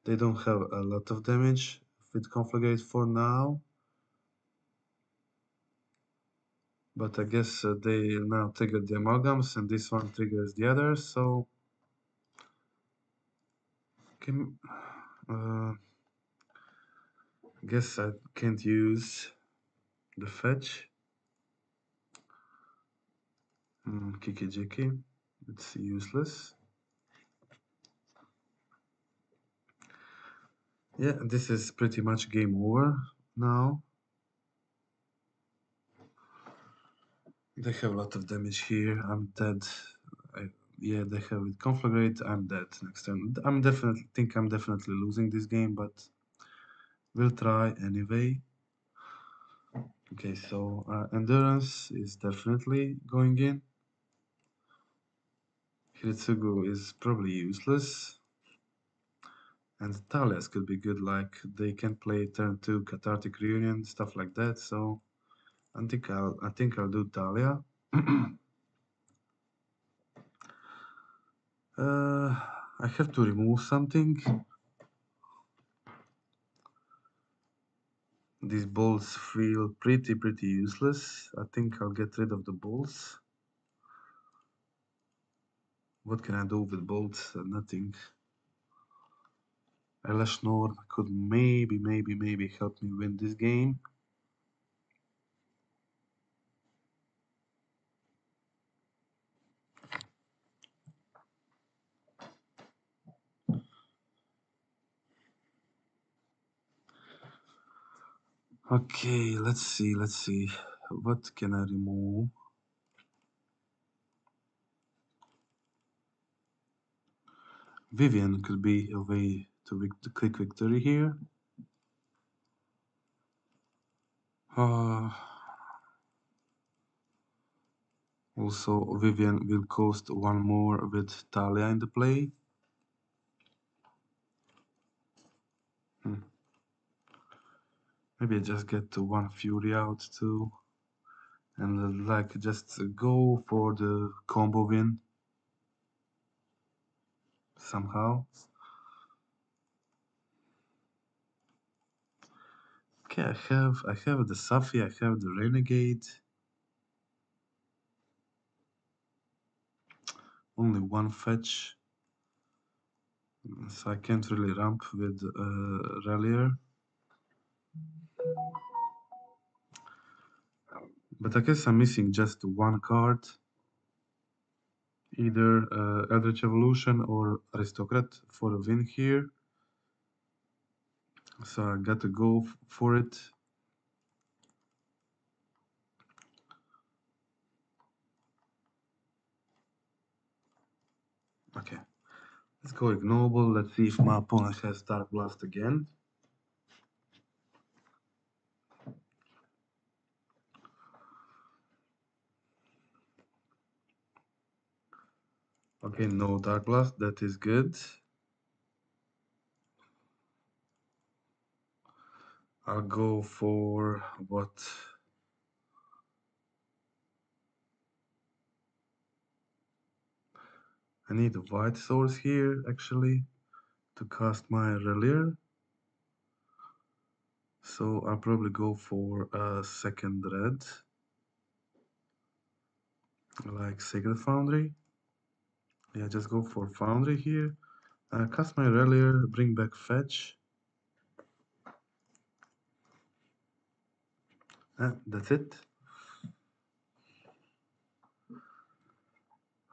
They don't have a lot of damage with Conflagrate for now. But I guess they now triggered the Amalgams and this one triggers the others. So can, guess I can't use the fetch. Kiki Jiki. It's useless. Yeah, this is pretty much game over now. They have a lot of damage here. I'm dead. Yeah, they have it conflagrate. I'm dead next turn. I'm definitely losing this game, but we'll try anyway. Okay, so endurance is definitely going in. Hiritsugu is probably useless. And Talias could be good, like they can play turn 2 Cathartic Reunion, stuff like that. So I think I'll do Talia. I have to remove something. These balls feel pretty useless. I think I'll get rid of the balls. What can I do with bolts? Nothing. Eyelash Nord could maybe help me win this game. Okay, let's see. What can I remove? Vivian could be a way to quick victory here. Also, Vivian will cost one more with Talia in the play. Maybe I just get one Fury out too. And like just go for the combo win. Somehow. Okay, I have the Safi, I have the Renegade. Only one fetch. So I can't really ramp with Rallier. But I guess I'm missing just one card. Either Eldritch Evolution or Aristocrat for a win here. So I got to go for it. Okay, let's go ignoble. Let's see if my opponent has Dark Blast again. Okay, no Dark Blast, that is good. I'll go for what? I need a white source here, actually, to cast my Relier. So I'll probably go for a second red, like Sacred Foundry. Yeah, just go for Foundry here. Cast my Relier, bring back Fetch. That's it.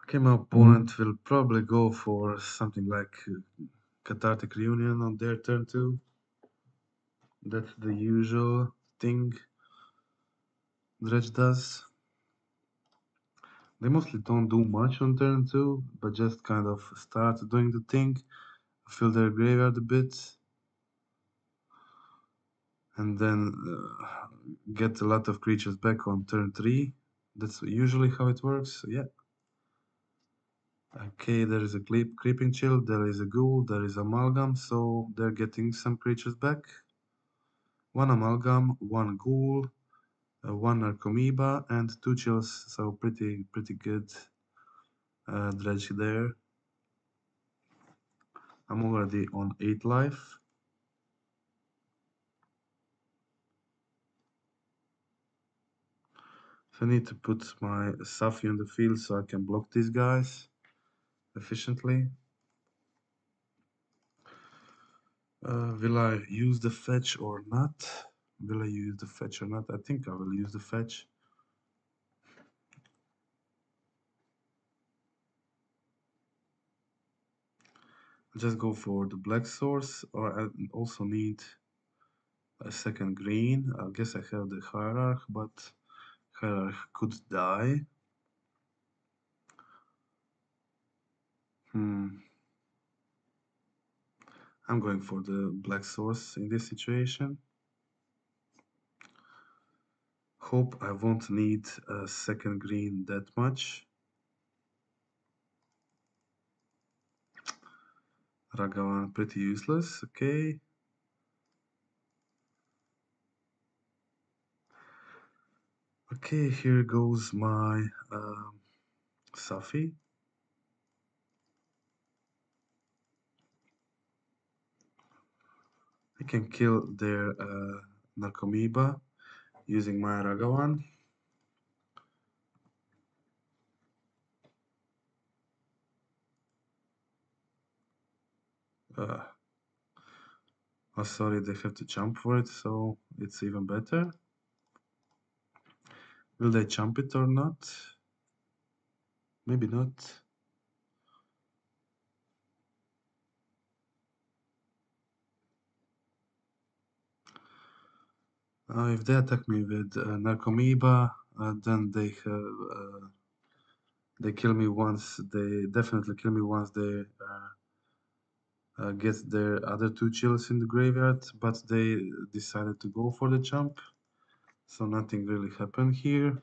Okay, my opponent will probably go for something like Cathartic Reunion on their turn 2. That's the usual thing Dredge does. They mostly don't do much on turn 2, but just kind of start doing the thing, fill their graveyard a bit, and then get a lot of creatures back on turn 3. That's usually how it works, yeah. Okay, there is a Creeping Chill, there is a Ghoul, there is Amalgam, so they're getting some creatures back. One Amalgam, one Ghoul, one Narcomoeba, and 2 Chills, so pretty good dredge there. I'm already on 8 life. So I need to put my Safi on the field so I can block these guys efficiently. Will I use the fetch or not? Will I use the fetch or not? I think I will use the fetch. Just go for the black source, or I also need a second green. I guess I have the Hierarch, but Hierarch could die. I'm going for the black source in this situation. Hope I won't need a second green that much. Ragavan pretty useless, okay. Okay, here goes my Safi. I can kill their Narcomoeba using my Ragavan. Oh, sorry, they have to jump for it, so it's even better. Will they jump it or not? Maybe not. If they attack me with Narcomoeba, then they kill me once. They definitely kill me once they get their other 2 chills in the graveyard. But they decided to go for the jump, so nothing really happened here.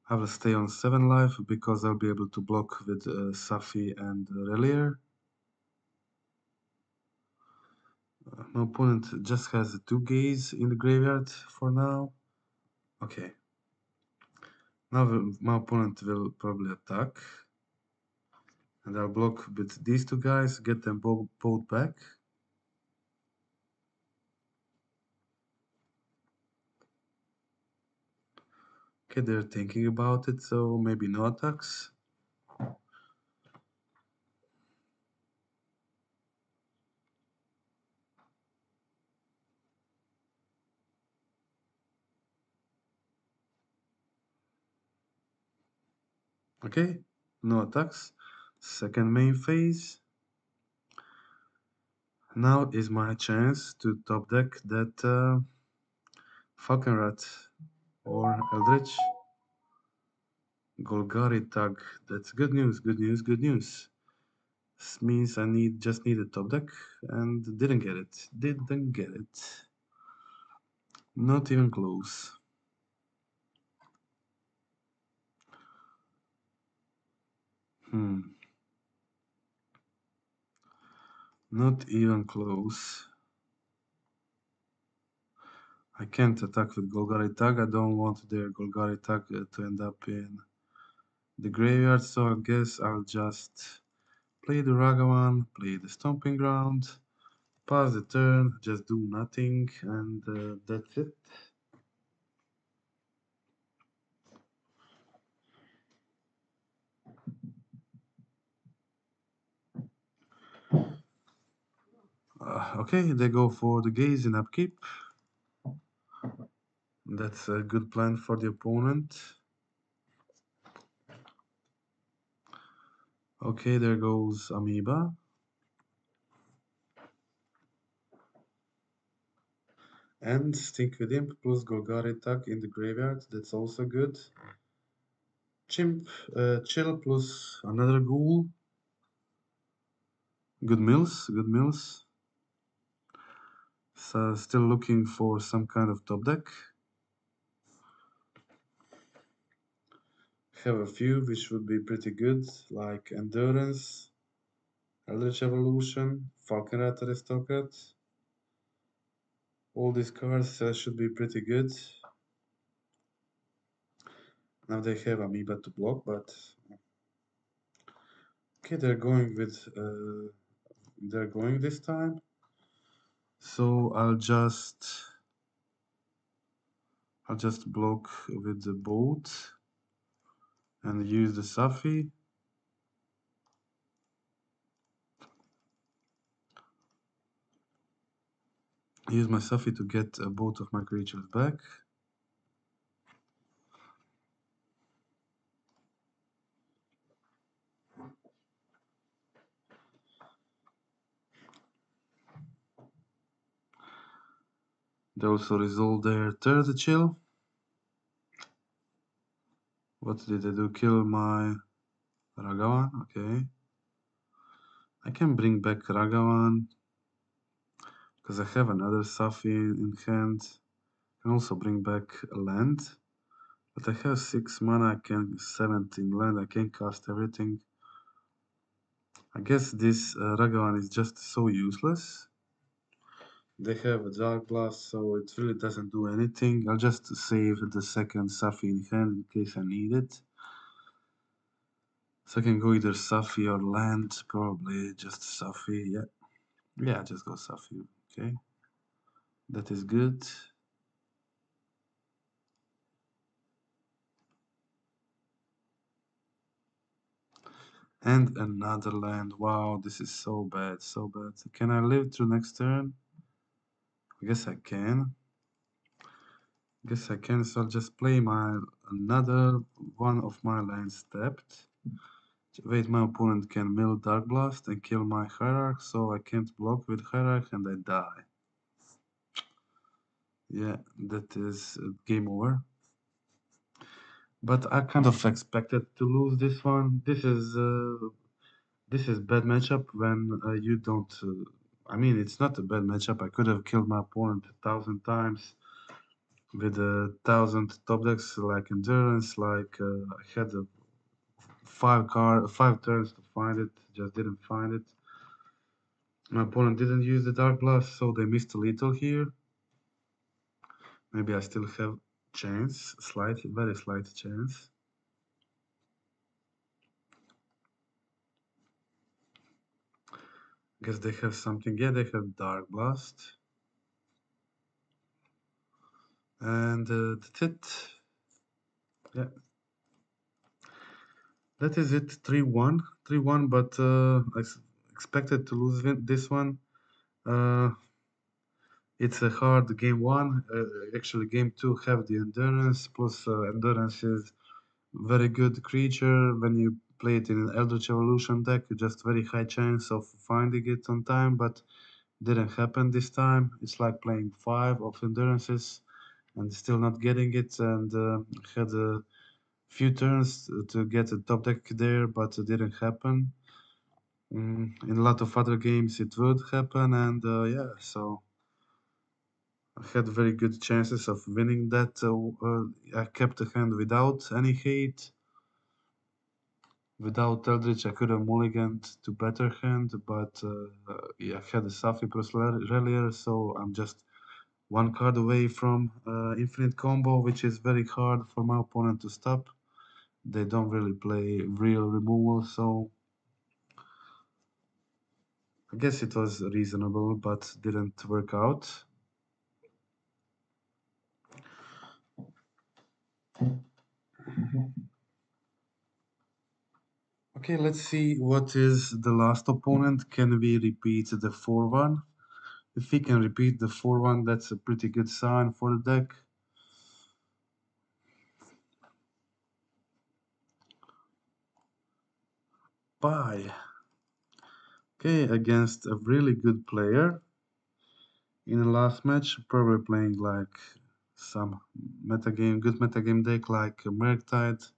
I will stay on 7 life because I'll be able to block with Safi and Relier. My opponent just has 2 gaze in the graveyard for now. Okay. Now my opponent will probably attack. And I'll block with these 2 guys, get them both back. Okay, they're thinking about it, so maybe no attacks. Okay, no attacks. Second main phase. Now is my chance to top deck that Falconrat or Eldritch Golgari Tug. That's good news, good news, good news. This means I just need a top deck and didn't get it. Didn't get it. Not even close. Not even close. I can't attack with Golgari Tag. I don't want their Golgari Tag to end up in the graveyard, so I guess I'll just play the Ragavan, play the Stomping Ground, pass the turn, just do nothing, and that's it. Okay, they go for the Gaze in upkeep. That's a good plan for the opponent. Okay, there goes Amoeba. And Stink with Imp plus Golgari Tag in the graveyard, that's also good. Chimp, Chill plus another Ghoul. Good mills, good mills. So still looking for some kind of top deck. Have a few which would be pretty good, like Endurance, Eldritch Evolution, Falconrat Aristocrat. All these cards should be pretty good. Now they have Amoeba to block, but okay, they're going this time. So I'll just block with the boat and use the Safi. Use my Safi to get both of my creatures back. They also resolve their third chill. What did they do? Kill my Ragavan? Okay. I can bring back Ragavan because I have another Safi in hand. I can also bring back a land. But I have 6 mana, I can 17 land, I can cast everything. I guess this Ragavan is just so useless. They have a Dark Blast, so it really doesn't do anything. I'll just save the second Safi in hand in case I need it. So I can go either Safi or land, probably just Safi, yeah. Yeah, just go Safi, okay. That is good. And another land. Wow, this is so bad, so bad. Can I live through next turn? I guess I can. So I'll just play my another one of my lands tapped. Wait, my opponent can mill Dark Blast and kill my Hierarch, so I can't block with Hierarch and I die. Yeah, that is game over. But I kind of expected to lose this one. This is bad matchup when you don't. I mean, it's not a bad matchup. I could have killed my opponent 1,000 times with 1,000 top decks like Endurance. Like I had 5 turns to find it. Just didn't find it. My opponent didn't use the Dark Blast, so they missed a little here. Maybe I still have chance, slight, very slight chance. Guess they have something. Yeah, they have Dark Blast. And that's it. Yeah. That is it. 3-1. 3-1, but I expected to lose this one. It's a hard game one. Actually, game two have the endurance, plus endurance is Very good creature. When you play it in an Eldritch Evolution deck, you just very high chance of finding it on time, but didn't happen this time. It's like playing 5 of Endurances and still not getting it, and had a few turns to get a top deck there, but it didn't happen. In a lot of other games it would happen, and yeah, so I had very good chances of winning that. I kept the hand without any hate. Without Eldritch, I could have mulliganed to better hand, but yeah, I had a Safi plus Relier, so I'm just one card away from infinite combo, which is very hard for my opponent to stop. They don't really play real removal, so I guess it was reasonable, but didn't work out. Okay, let's see what is the last opponent. Can we repeat the 4-1? If we can repeat the 4-1, that's a pretty good sign for the deck. Bye. Okay, against a really good player. In the last match, probably playing like some metagame, good metagame deck like Murktide.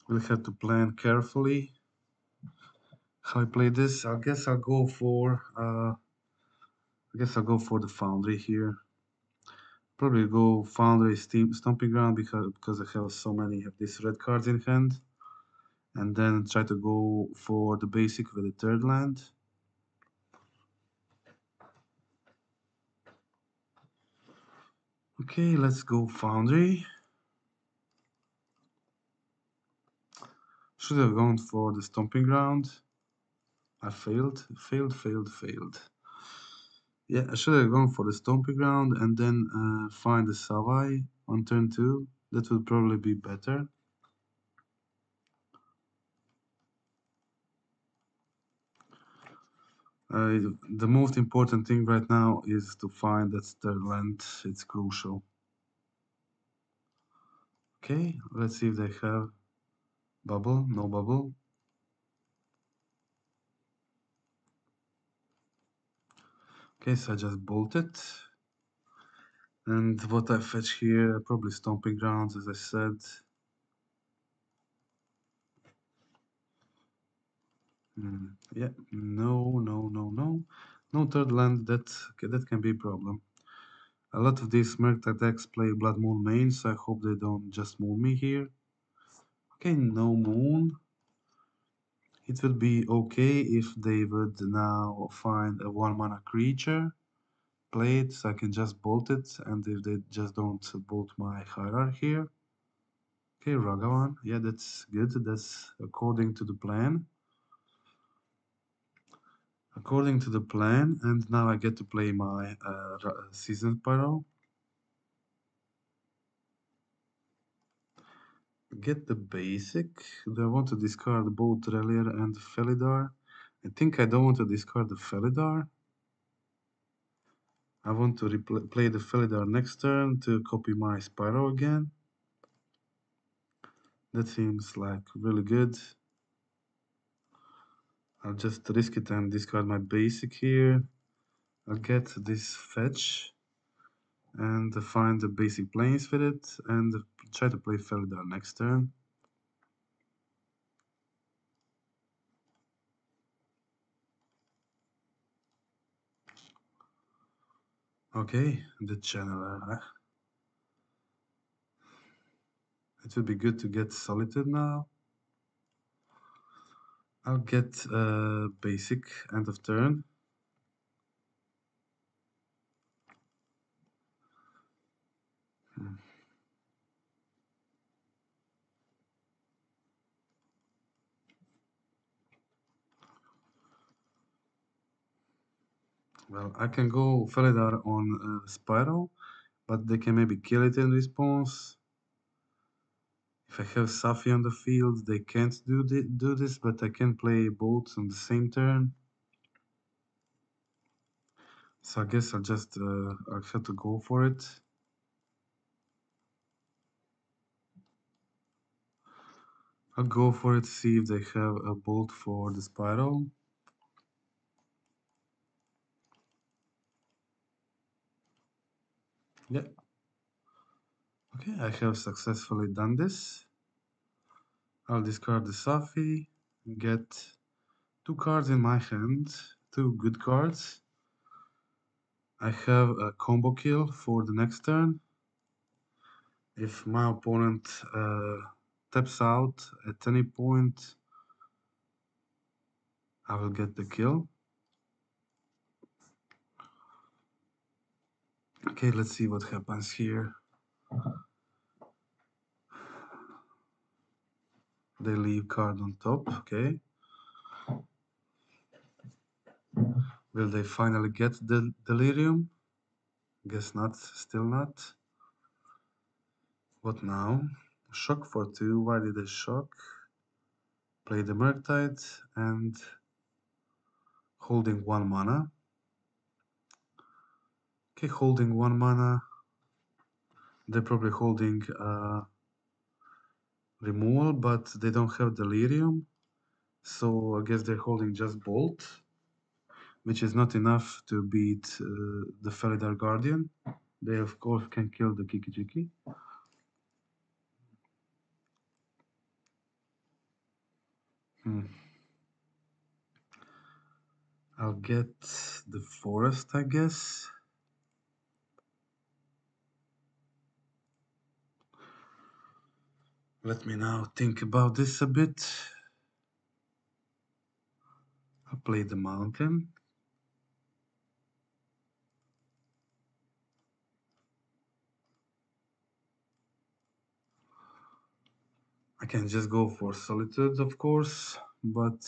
We'll have to plan carefully how I play this. I guess I'll go for the Foundry here. Probably go Foundry Stomping Ground because I have so many of these red cards in hand. And then try to go for the basic with the third land. Okay, let's go Foundry. Should have gone for the Stomping Ground. I failed. Yeah, I should have gone for the Stomping Ground and then find the Savai on turn 2. That would probably be better. The most important thing right now is to find that third land. It's crucial. Okay, let's see if they have bubble. No bubble. Okay, so I just bolted. And what I fetch here, probably Stomping Grounds, as I said. Yeah, no third land. That can be a problem. A lot of these Merc decks play Blood Moon mains, so I hope they don't just moon me here. Okay, no moon. It would be okay if they would now find a 1-mana creature, play it, so I can just bolt it, and if they just don't bolt my Hierarch here. Okay, Ragavan. Yeah, that's good. That's according to the plan. According to the plan, and now I get to play my Season Pyro. Get the basic. Do I want to discard both Relier and Felidar? I think I don't want to discard the Felidar. I want to play the Felidar next turn to copy my Spyro again. That seems like really good. I'll just risk it and discard my basic here. I'll get this fetch and find the basic planes with it and try to play Felidar next turn. Okay, the channeler. It would be good to get Solitude now. I'll get basic end of turn. Well, I can go Felidar on Spyro, but they can maybe kill it in response. If I have Safi on the field, they can't do this, but I can play both on the same turn. So I guess I'll have to go for it. I'll go for it, see if they have a bolt for the spiral. Yeah. Okay, I have successfully done this. I'll discard the Safi, get 2 cards in my hand, 2 good cards. I have a combo kill for the next turn. If my opponent taps out at any point, I will get the kill. Okay, let's see what happens here. They leave card on top, okay. Will they finally get the delirium? Guess not, still not. What now? Shock for 2, why did they shock? Play the Murktide and holding 1 mana. Okay, holding 1 mana. They're probably holding removal, but they don't have delirium. So I guess they're holding just Bolt, which is not enough to beat the Felidar Guardian. They of course can kill the Kiki-Jiki. I'll get the Forest, I guess. Let me now think about this a bit. I'll play the Mountain. I can just go for Solitude, of course, but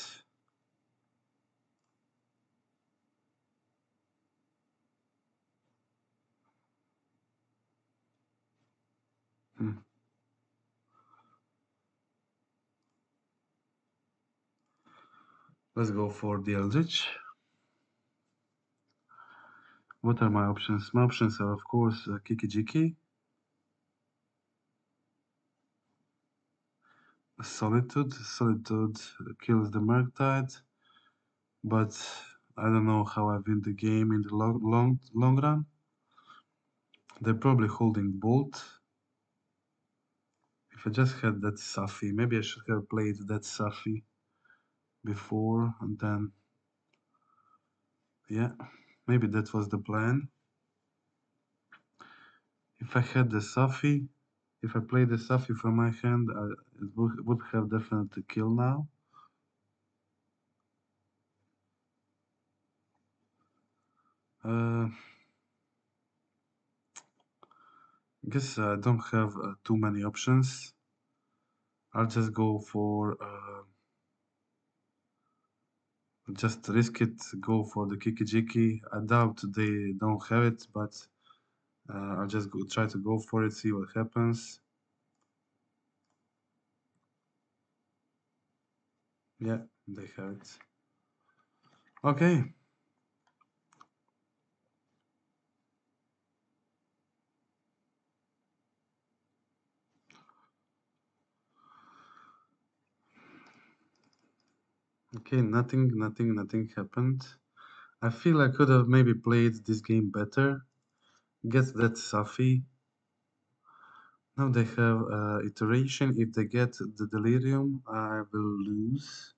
let's go for the Eldritch. What are my options? My options are, of course, Kiki-Jiki, Solitude. Solitude kills the Murktide, but I don't know how I win the game in the long run. They're probably holding Bolt. If I just had that Safi, maybe I should have played that Safi before, and then, yeah, maybe that was the plan. If I had the Safi, if I played the Safi from my hand, it would have definitely killed now. I guess I don't have too many options. I'll just go for just risk it, go for the Kiki-Jiki. I doubt they don't have it, but I'll just try to go for it, see what happens. Yeah, they have it. Okay. Okay, nothing happened. I feel I could have maybe played this game better. Get that Safi. Now they have iteration. If they get the delirium, I will lose.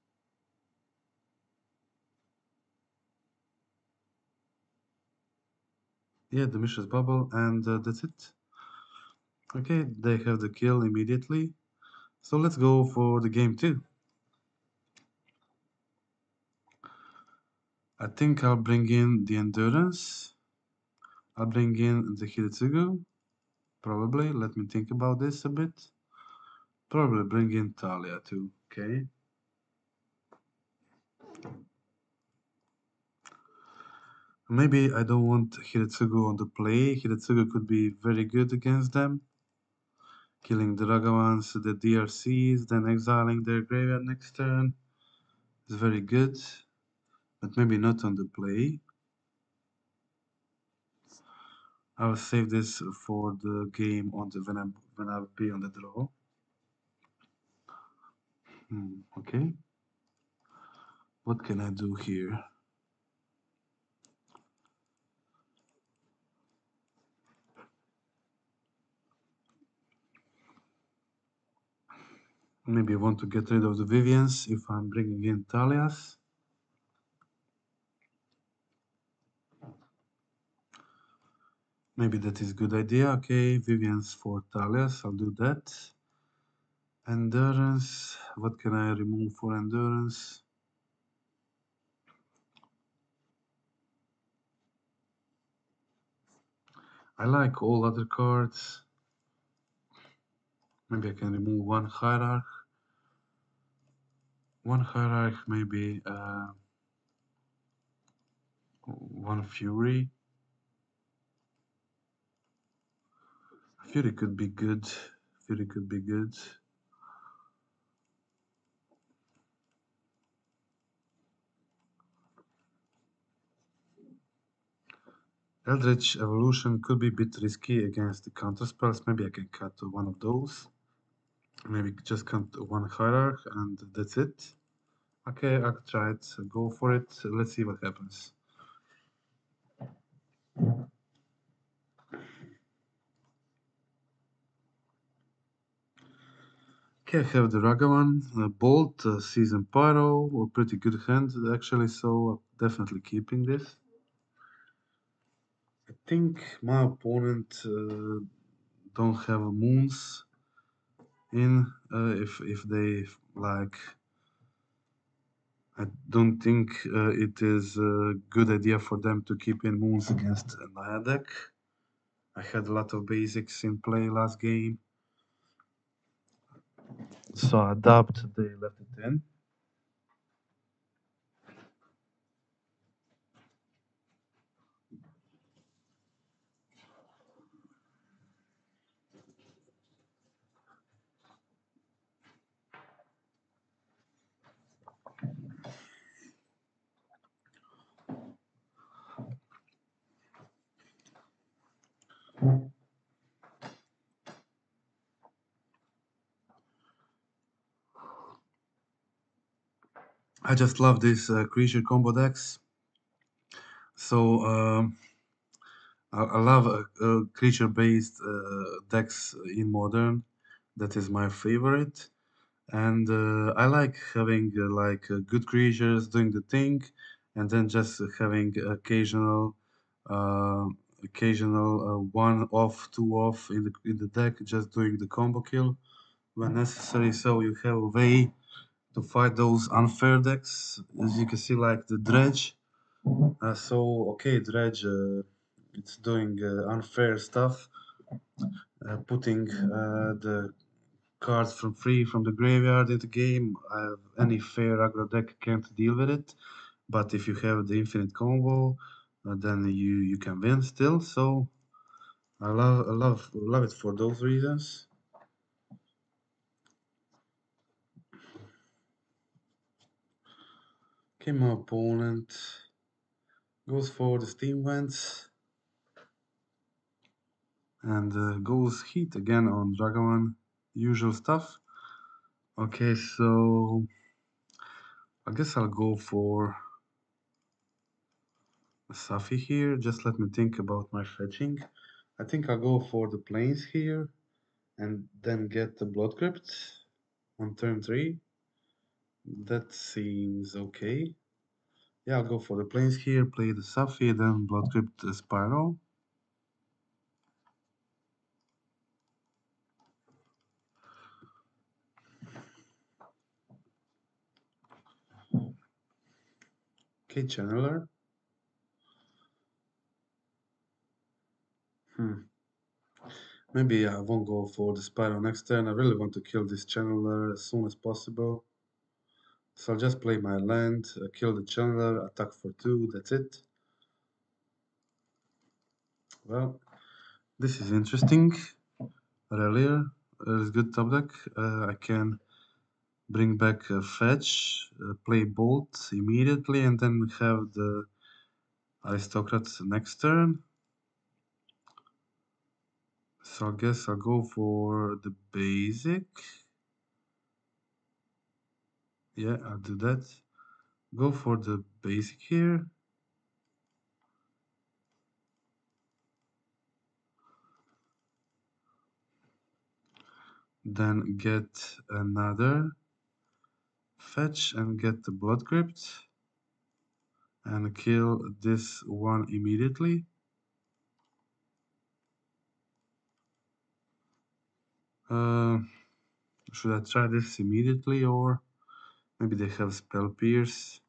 Yeah, the Mishra's Bubble, and that's it. Okay, they have the kill immediately. So let's go for the game 2. I think I'll bring in the Endurance. I'll bring in the Hiritsugu. Probably. Let me think about this a bit. Probably bring in Talia too. Okay. Maybe I don't want Hiritsugu on the play. Hiritsugu could be very good against them. Killing the Ragavans, the DRCs, then exiling their graveyard next turn is very good. But maybe not on the play. I will save this for the game on the when I'll be on the draw. Okay. What can I do here? Maybe I want to get rid of the Vivians if I'm bringing in Talias. Maybe that is a good idea. Okay, Vivians for Talias. I'll do that. Endurance. What can I remove for endurance? I like all other cards. Maybe I can remove one Hierarch. One Hierarch, maybe one Fury. Fury could be good. Fury could be good. Eldritch Evolution could be a bit risky against the counter spells. Maybe I can cut one of those. Maybe just cut one Hierarch and that's it. Okay, I'll try it. Go for it. Let's see what happens. Okay, I have the Ragavan, Bolt, Season Pyro, a pretty good hand actually, so definitely keeping this. I think my opponent don't have moons in. If they like, I don't think it is a good idea for them to keep in moons against a Naya deck. I had a lot of basics in play last game, so I adapt. They left it in. I just love these creature combo decks. So I love creature-based decks in Modern. That is my favorite, and I like having good creatures doing the thing, and then just having uh, occasional one off, two off in the deck, just doing the combo kill when necessary. So you have a way to fight those unfair decks, as you can see, like the Dredge. So okay, Dredge, it's doing unfair stuff, putting the cards from free from the graveyard into game. Any fair aggro deck can't deal with it, but if you have the infinite combo, then you can win still. So I love it for those reasons. Okay, my opponent goes for the Steam Vents and goes heat again on Dragon. Usual stuff. Okay, so I guess I'll go for Safi here. Just let me think about my fetching. I think I'll go for the planes here and then get the Blood Crypt on turn 3. That seems okay. Yeah, I'll go for the planes here, play the Safi, then Blood Crypt Spiral. Okay, Channeler. Maybe I won't go for the Spiral next turn. I really want to kill this Channeler as soon as possible. So I'll just play my land, kill the Channeler, attack for 2, that's it. Well, this is interesting. Earlier, is good top deck. I can bring back a fetch, play Bolt immediately, and then have the Aristocrats next turn. So I guess I'll go for the basic. Yeah, I'll do that. Go for the basic here. Then get another fetch and get the blood crypt and kill this one immediately. Uh, should I try this immediately, or maybe they have spell pierce?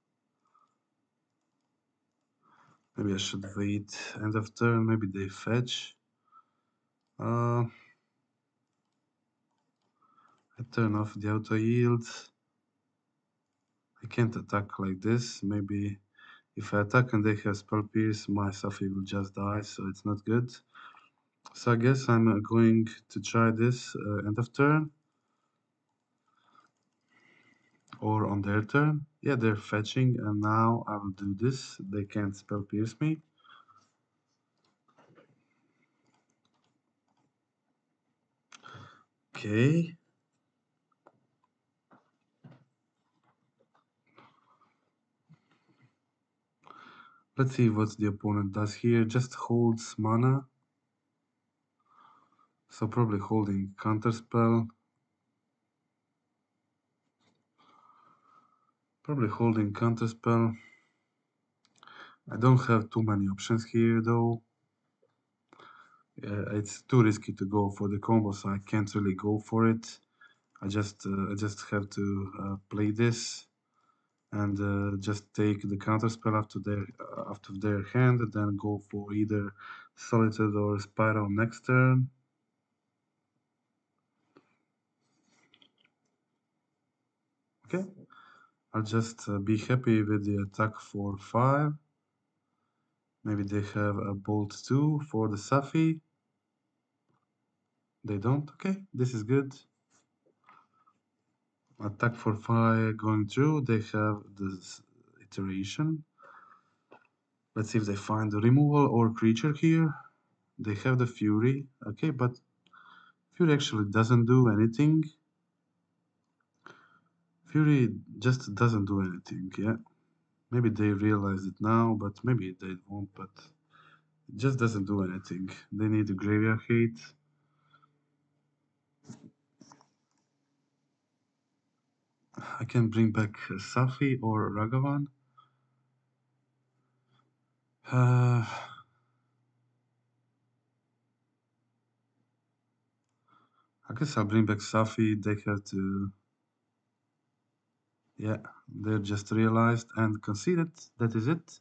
Maybe I should wait end of turn. Maybe they fetch. I turn off the auto yield. I can't attack like this. Maybe if I attack and they have spell pierce, my Safi will just die, so it's not good. So I guess I'm going to try this end of turn. Or on their turn. Yeah, they're fetching, and now I will do this. They can't spell pierce me. Okay. Let's see what the opponent does here. Just holds mana. So probably holding counterspell. Probably holding counterspell. I don't have too many options here though. It's too risky to go for the combo, so I can't really go for it. I just have to play this and just take the counterspell after their hand, and then go for either Solitude or Spiral next turn. Okay, I'll just be happy with the attack for 5. Maybe they have a Bolt 2 for the Safi. They don't. Okay, this is good. Attack for 5 going through. They have this iteration. Let's see if they find the removal or creature here. They have the Fury. Okay, but Fury actually doesn't do anything. Fury just doesn't do anything, yeah. Maybe they realize it now, but maybe they won't, but it just doesn't do anything. They need a graveyard hate. I can bring back Safi or Ragavan. Uh, I guess I'll bring back Safi. They have to... Yeah, they just realized and conceded. That is it.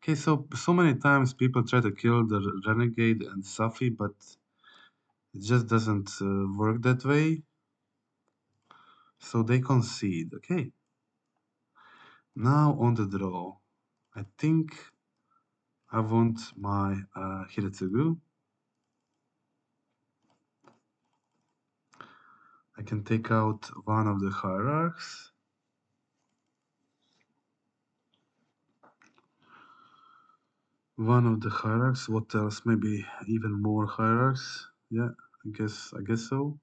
Okay, so many times people try to kill the Renegade and Safi, but it just doesn't work that way. So they concede. Okay. Now on the draw. I think I want my Hiratsugu. I can take out one of the hierarchs. One of the hierarchs. What else? Maybe even more hierarchs. Yeah, I guess so.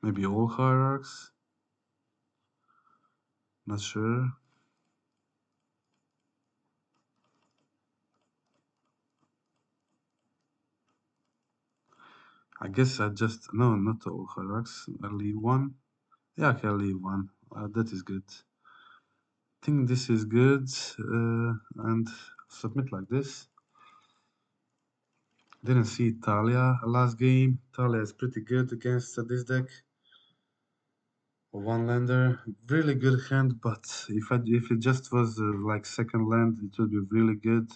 Maybe all hierarchs. Not sure. I guess I just no, not all hierarchs. I'll leave one. Yeah, I can leave one. That is good. I think this is good. And submit like this. Didn't see Talia last game. Talia is pretty good against this deck. One lander, really good hand, but if it just was like second land, it would be really good.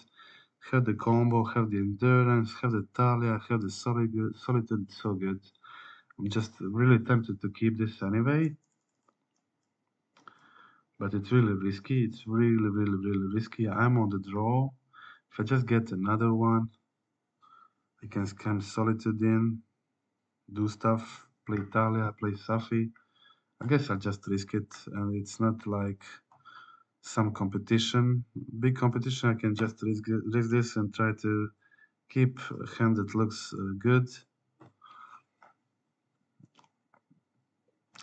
Have the combo, have the endurance, have the Talia, have the solitude, so good. I'm just really tempted to keep this anyway, but it's really risky. It's really risky. I'm on the draw. If I just get another one, I can scan solitude in, do stuff, play Talia, play Safi. I guess I'll just risk it, and it's not like some competition, big competition. I can just risk this and try to keep a hand that looks good.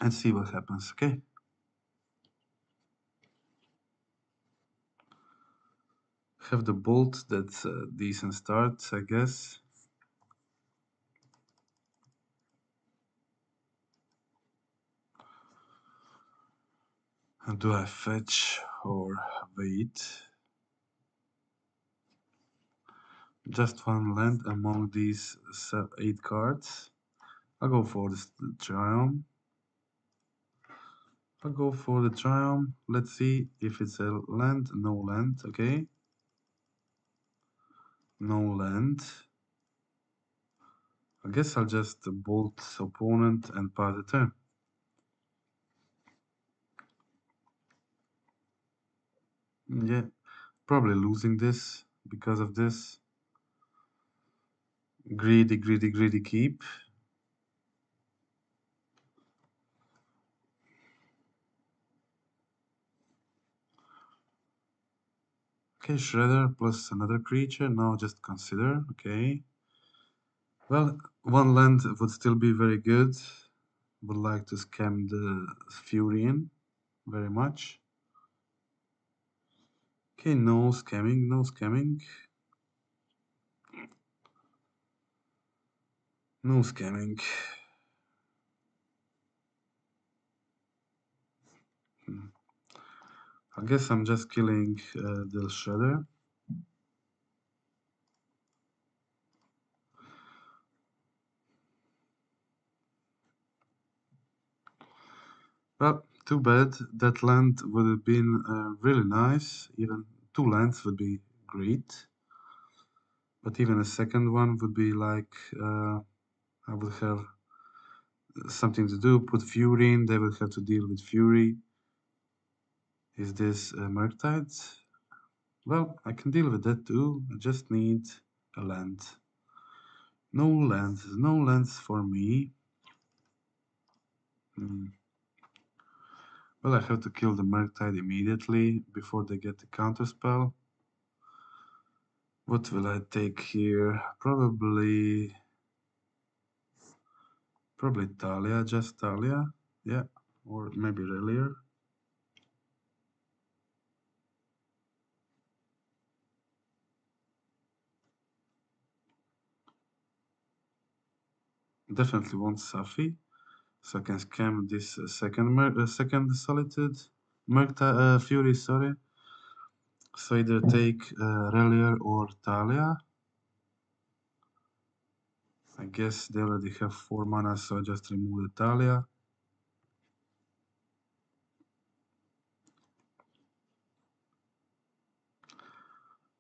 and see what happens, okay? Have the bolt, that's a decent start, I guess. Do I fetch or wait? Just one land among these 8 cards. I'll go for the Triumph. I'll go for the Triumph. Let's see if it's a land. No land, okay. No land. I guess I'll just bolt opponent and pass the turn. Yeah, probably losing this because of this. Greedy, greedy, greedy keep. Okay, Shredder plus another creature. Now just consider. Okay. Well, one land would still be very good. Would like to scam the Furion very much. Okay, no scamming, no scamming. No scamming. I guess I'm just killing the Shredder. Well, too bad. That land would have been really nice. Even 2 lands would be great. But even a second one would be like I would have something to do. Put Fury in. They would have to deal with Fury. Is this Murktide? Well, I can deal with that too. I just need a land. No lands. No lands for me. Well, I have to kill the Murktide immediately before they get the counterspell. What will I take here? Probably Talia, just Talia. Yeah, or maybe Relier. Definitely want Safi, so I can scam this second Solitude. Fury, sorry. So either take Relier or Talia. I guess they already have 4 mana, so I just remove the Talia.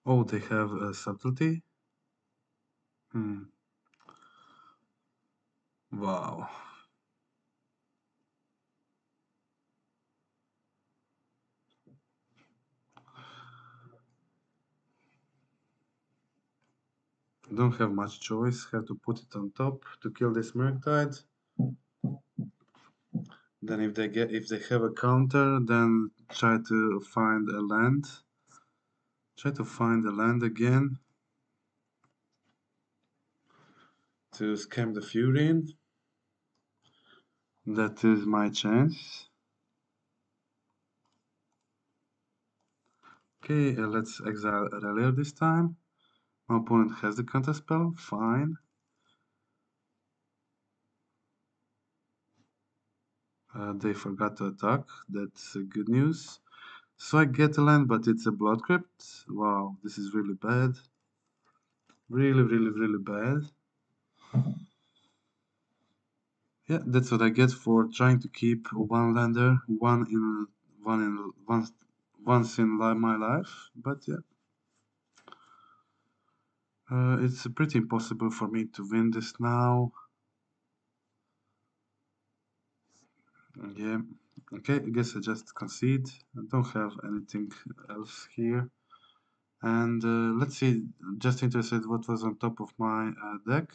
Oh, they have a Subtlety? Wow. Don't have much choice, have to put it on top to kill this Murktide. Then if they have a counter, then try to find a land. Try to find a land again to scam the Furion. That is my chance. Okay, let's exile Relier this time. My opponent has the counterspell, fine. They forgot to attack, that's good news. So I get a land, but it's a Blood Crypt. Wow, this is really bad. Really, really, really bad. Yeah, that's what I get for trying to keep one lander, once in my life. But yeah, it's pretty impossible for me to win this now. Yeah, okay, I guess I just concede. I don't have anything else here. And let's see, just interested what was on top of my deck.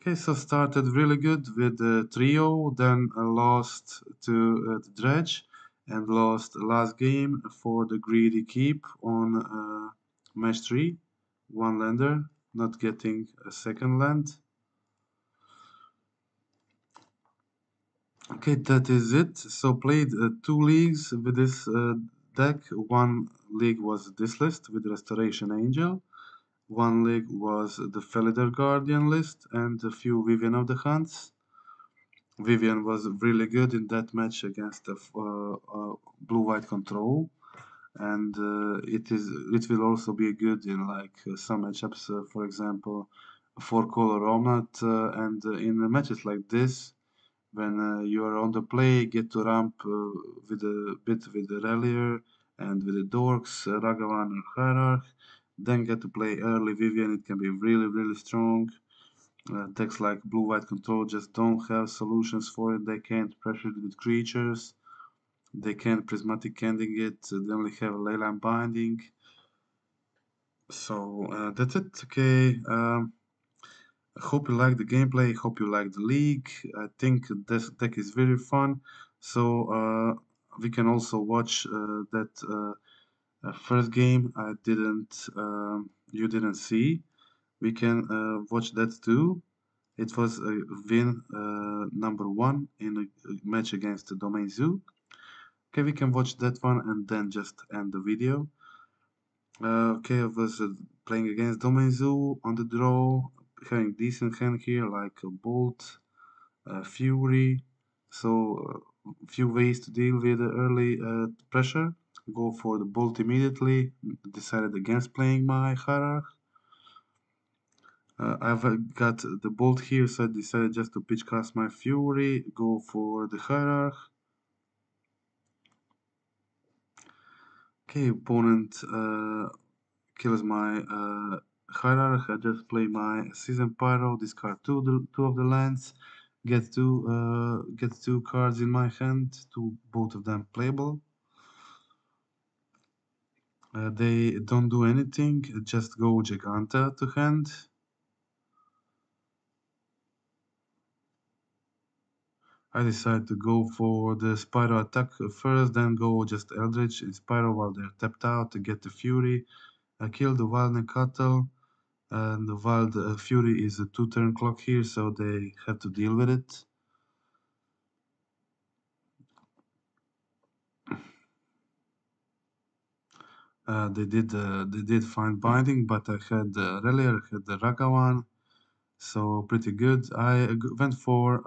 Okay, so started really good with the trio, then lost to the dredge, and lost last game for the greedy keep on match 3. One lander, not getting a second land. Okay, that is it. So played two leagues with this deck. One league was this list with Restoration Angel. One league was the Felidar Guardian list and a few Vivian of the Hunts. Vivian was really good in that match against the blue-white control, and it will also be good in like some matchups. For example, four-color Omnat, and in matches like this, when you are on the play, get to ramp with a bit with the Relier and with the Dorks, Ragavan or Hierarch, then get to play early Vivian. It can be really strong. Decks like Blue White Control just don't have solutions for it. They can't pressure it with creatures. They can't Prismatic Ending it. They only have Leyline Binding. So that's it. Okay. I hope you like the gameplay. Hope you like the league. I think this deck is very fun. So we can also watch that first game I didn't you didn't see. We can watch that too. It was a win number one in a match against the Domain Zoo. Okay, we can watch that one and then just end the video. Okay, I was playing against Domain Zoo on the draw, having decent hand here like a Bolt, Fury. So few ways to deal with the early pressure. Go for the Bolt immediately. Decided against playing my Hierarch. I've got the Bolt here, so I decided just to pitch cast my Fury, go for the Hierarch. Okay, opponent kills my Hierarch. I just play my Season Pyro, discard two of the lands, get two cards in my hand, both of them playable. They don't do anything, just go Giganta to hand. I decide to go for the Spyro attack first, then go just Eldritch in Spyro while they're tapped out to get the Fury. I kill the Wild and Cattle, and the Wild Fury is a 2-turn clock here, so they have to deal with it. They did find binding, but I had the Relier, I had the Ragavan, so pretty good. I went for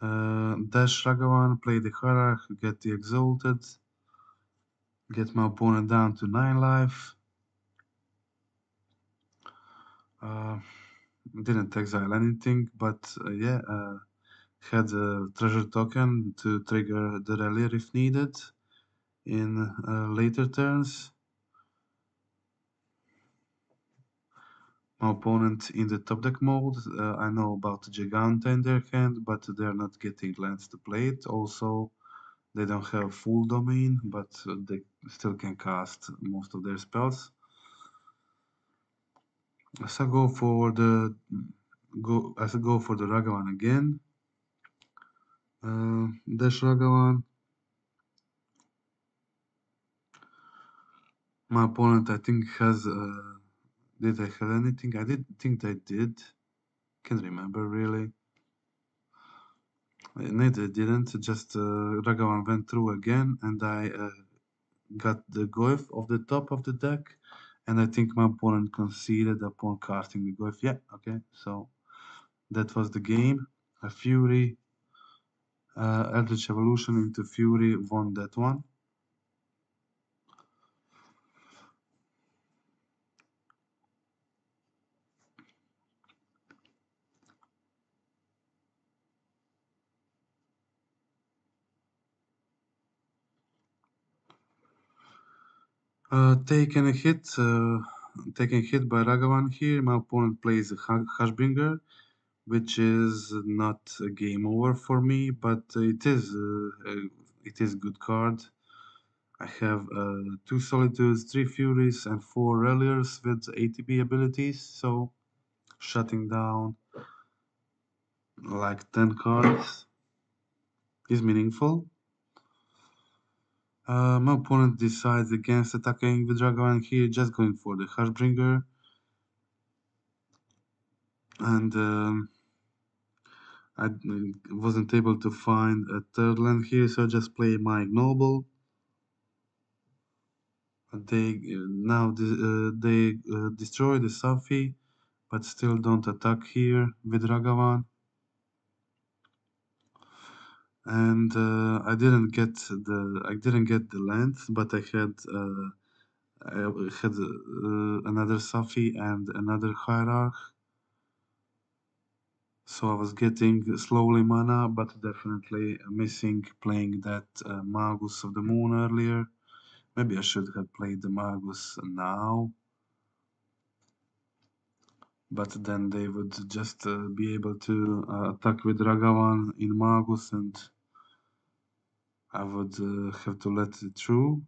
Dash Ragavan, play the Hierarch, get the Exalted, get my opponent down to 9 life. Didn't exile anything, but yeah, had a treasure token to trigger the Relier if needed in later turns. My opponent in the top deck mode, I know about Giganta in their hand, but they're not getting lands to play it. Also, they don't have full domain, but they still can cast most of their spells. So go for the go for the Ragavan again. Dash Ragavan. My opponent, I think, has. Did I have anything? I didn't think I did. Can't remember really. No, they didn't. Just Ragavan went through again, and I got the Goyf of the top of the deck, and I think my opponent conceded upon casting the Goyf. Yeah, okay, so that was the game. A Fury, Eldritch Evolution into Fury won that one. Taking a hit, by Ragavan here. My opponent plays a Hushbringer, which is not a game over for me, but it is good card. I have 2 Solitudes, 3 Furies, and 4 Reliers with ATB abilities, so shutting down like 10 cards is meaningful. My opponent decides against attacking the Dragon here, just going for the Hushbringer. And I wasn't able to find a third land here, so I just play my Ignoble. They destroy the Safi, but still don't attack here with Ragavan. And I didn't get the land, but I had another Safi and another Hierarch. So I was getting slowly mana, but definitely missing playing that Magus of the Moon earlier. Maybe I should have played the Magus now, but then they would just be able to attack with Ragavan in Magus, and I would have to let it through.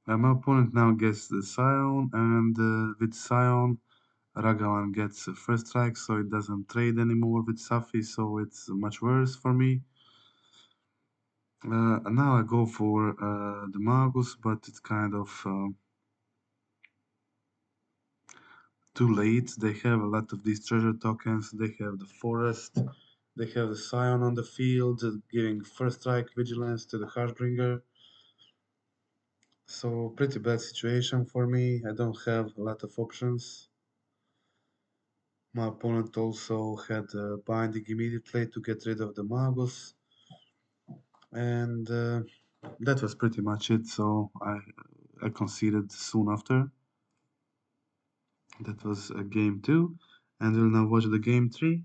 My opponent now gets the Scion, and with Scion, Ragavan gets a first strike, so it doesn't trade anymore with Safi, so it's much worse for me. Now I go for the Magus, but it's kind of too late. They have a lot of these treasure tokens. They have the Forest. They have the Scion on the field, giving first strike vigilance to the Harshbringer. So pretty bad situation for me. I don't have a lot of options. My opponent also had binding immediately to get rid of the Magus. And that was pretty much it. So I conceded soon after. That was game 2. And we'll now watch the game 3.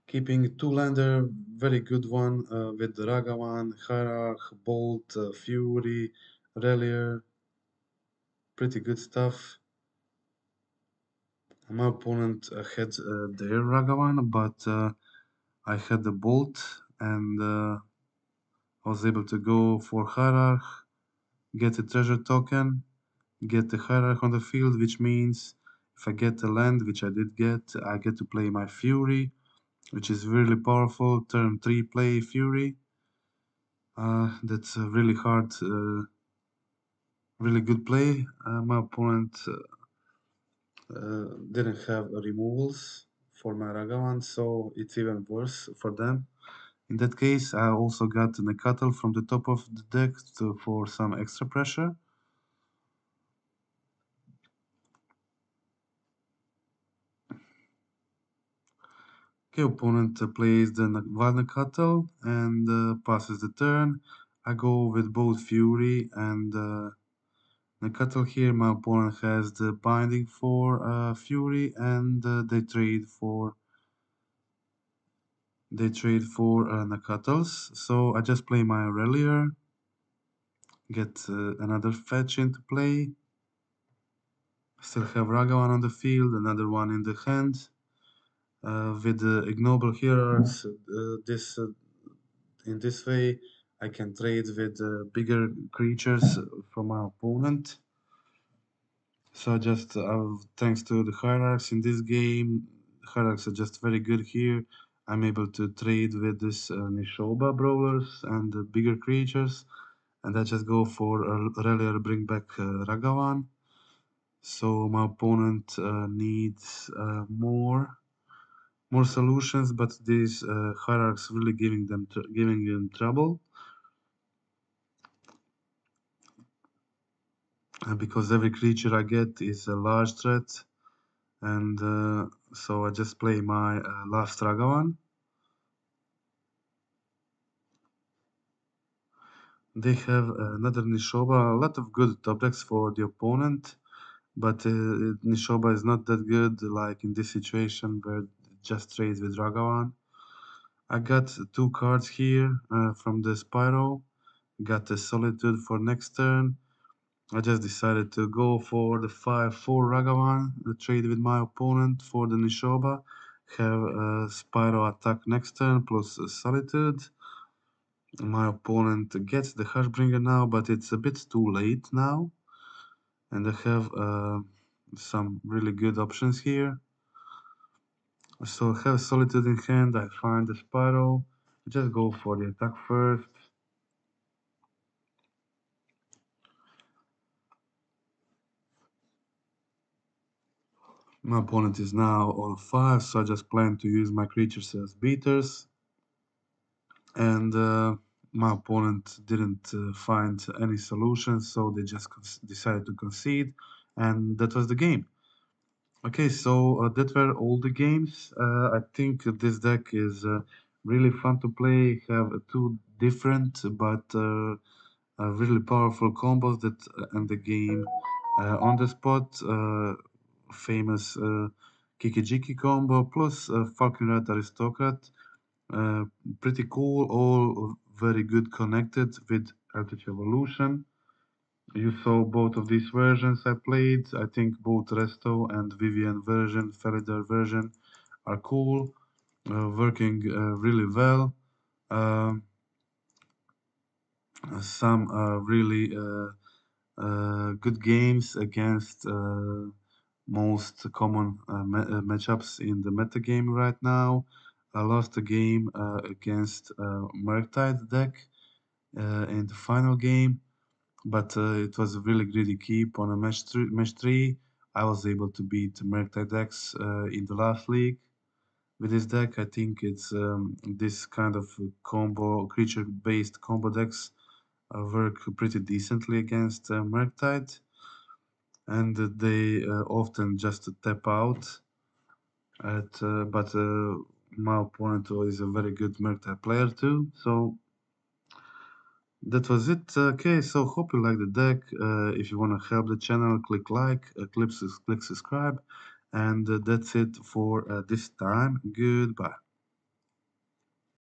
Keeping two-lander, very good one with the Ragavan, Hierarch, Bolt, Fury, Relier. Pretty good stuff. My opponent had their Ragavan, but I had the Bolt, and I was able to go for Hierarch, get a treasure token, get the Hierarch on the field, which means if I get a land, which I did get, I get to play my Fury, which is really powerful. Turn 3 play Fury. That's a really hard, really good play. My opponent didn't have removals for my Ragavan, so it's even worse for them. In that case, I also got a Nekatl from the top of the deck for some extra pressure. Okay, opponent plays the wild Nekatl and passes the turn. I go with both Fury and Nekatl here. My opponent has the binding for Fury, and they trade for Nekatls. So I just play my Relier, get another fetch into play. Still have Ragavan on the field, another one in the hand. With the ignoble heroes, in this way, I can trade with bigger creatures from my opponent. So just thanks to the hierarchs in this game, hierarchs are just very good here. I'm able to trade with this Nishoba brawlers and bigger creatures, and I just go for Relier, bring back Ragavan. So my opponent needs more solutions, but these hierarchs really giving him trouble. Because every creature I get is a large threat, and so I just play my last Ragavan. They have another Nishoba, a lot of good top decks for the opponent, but Nishoba is not that good like in this situation where it just trades with Ragavan. I got 2 cards here from the Spyro, got a Solitude for next turn. I just decided to go for the 5-4 Ragavan, trade with my opponent for the Nishoba, have Spyro attack next turn plus Solitude. My opponent gets the Hushbringer now, but it's a bit too late now. And I have some really good options here. So I have Solitude in hand, I find the Spyro, just go for the attack first. My opponent is now on 5, so I just plan to use my creatures as beaters. And my opponent didn't find any solution, so they just decided to concede, and that was the game. Okay, so that were all the games. I think this deck is really fun to play. Have two different but really powerful combos that end the game on the spot. Famous Kiki-Jiki combo plus Falcon Rat Aristocrat. Uh, Pretty cool, all very good connected with Eldritch Evolution. You saw both of these versions I played. I think both Resto and Vivian version, Felidar version are cool, working really well. Um some really good games against most common matchups in the meta game right now. I lost a game against Murktide deck in the final game, but it was a really greedy keep on a mesh three. I was able to beat Murktide decks in the last league. With this deck, I think it's this kind of combo, creature-based combo decks work pretty decently against Murktide, and they often just tap out. But my opponent is a very good Murktide player too, so that was it. Okay, so hope you like the deck. If you want to help the channel, click like, click subscribe, and that's it for this time. Goodbye.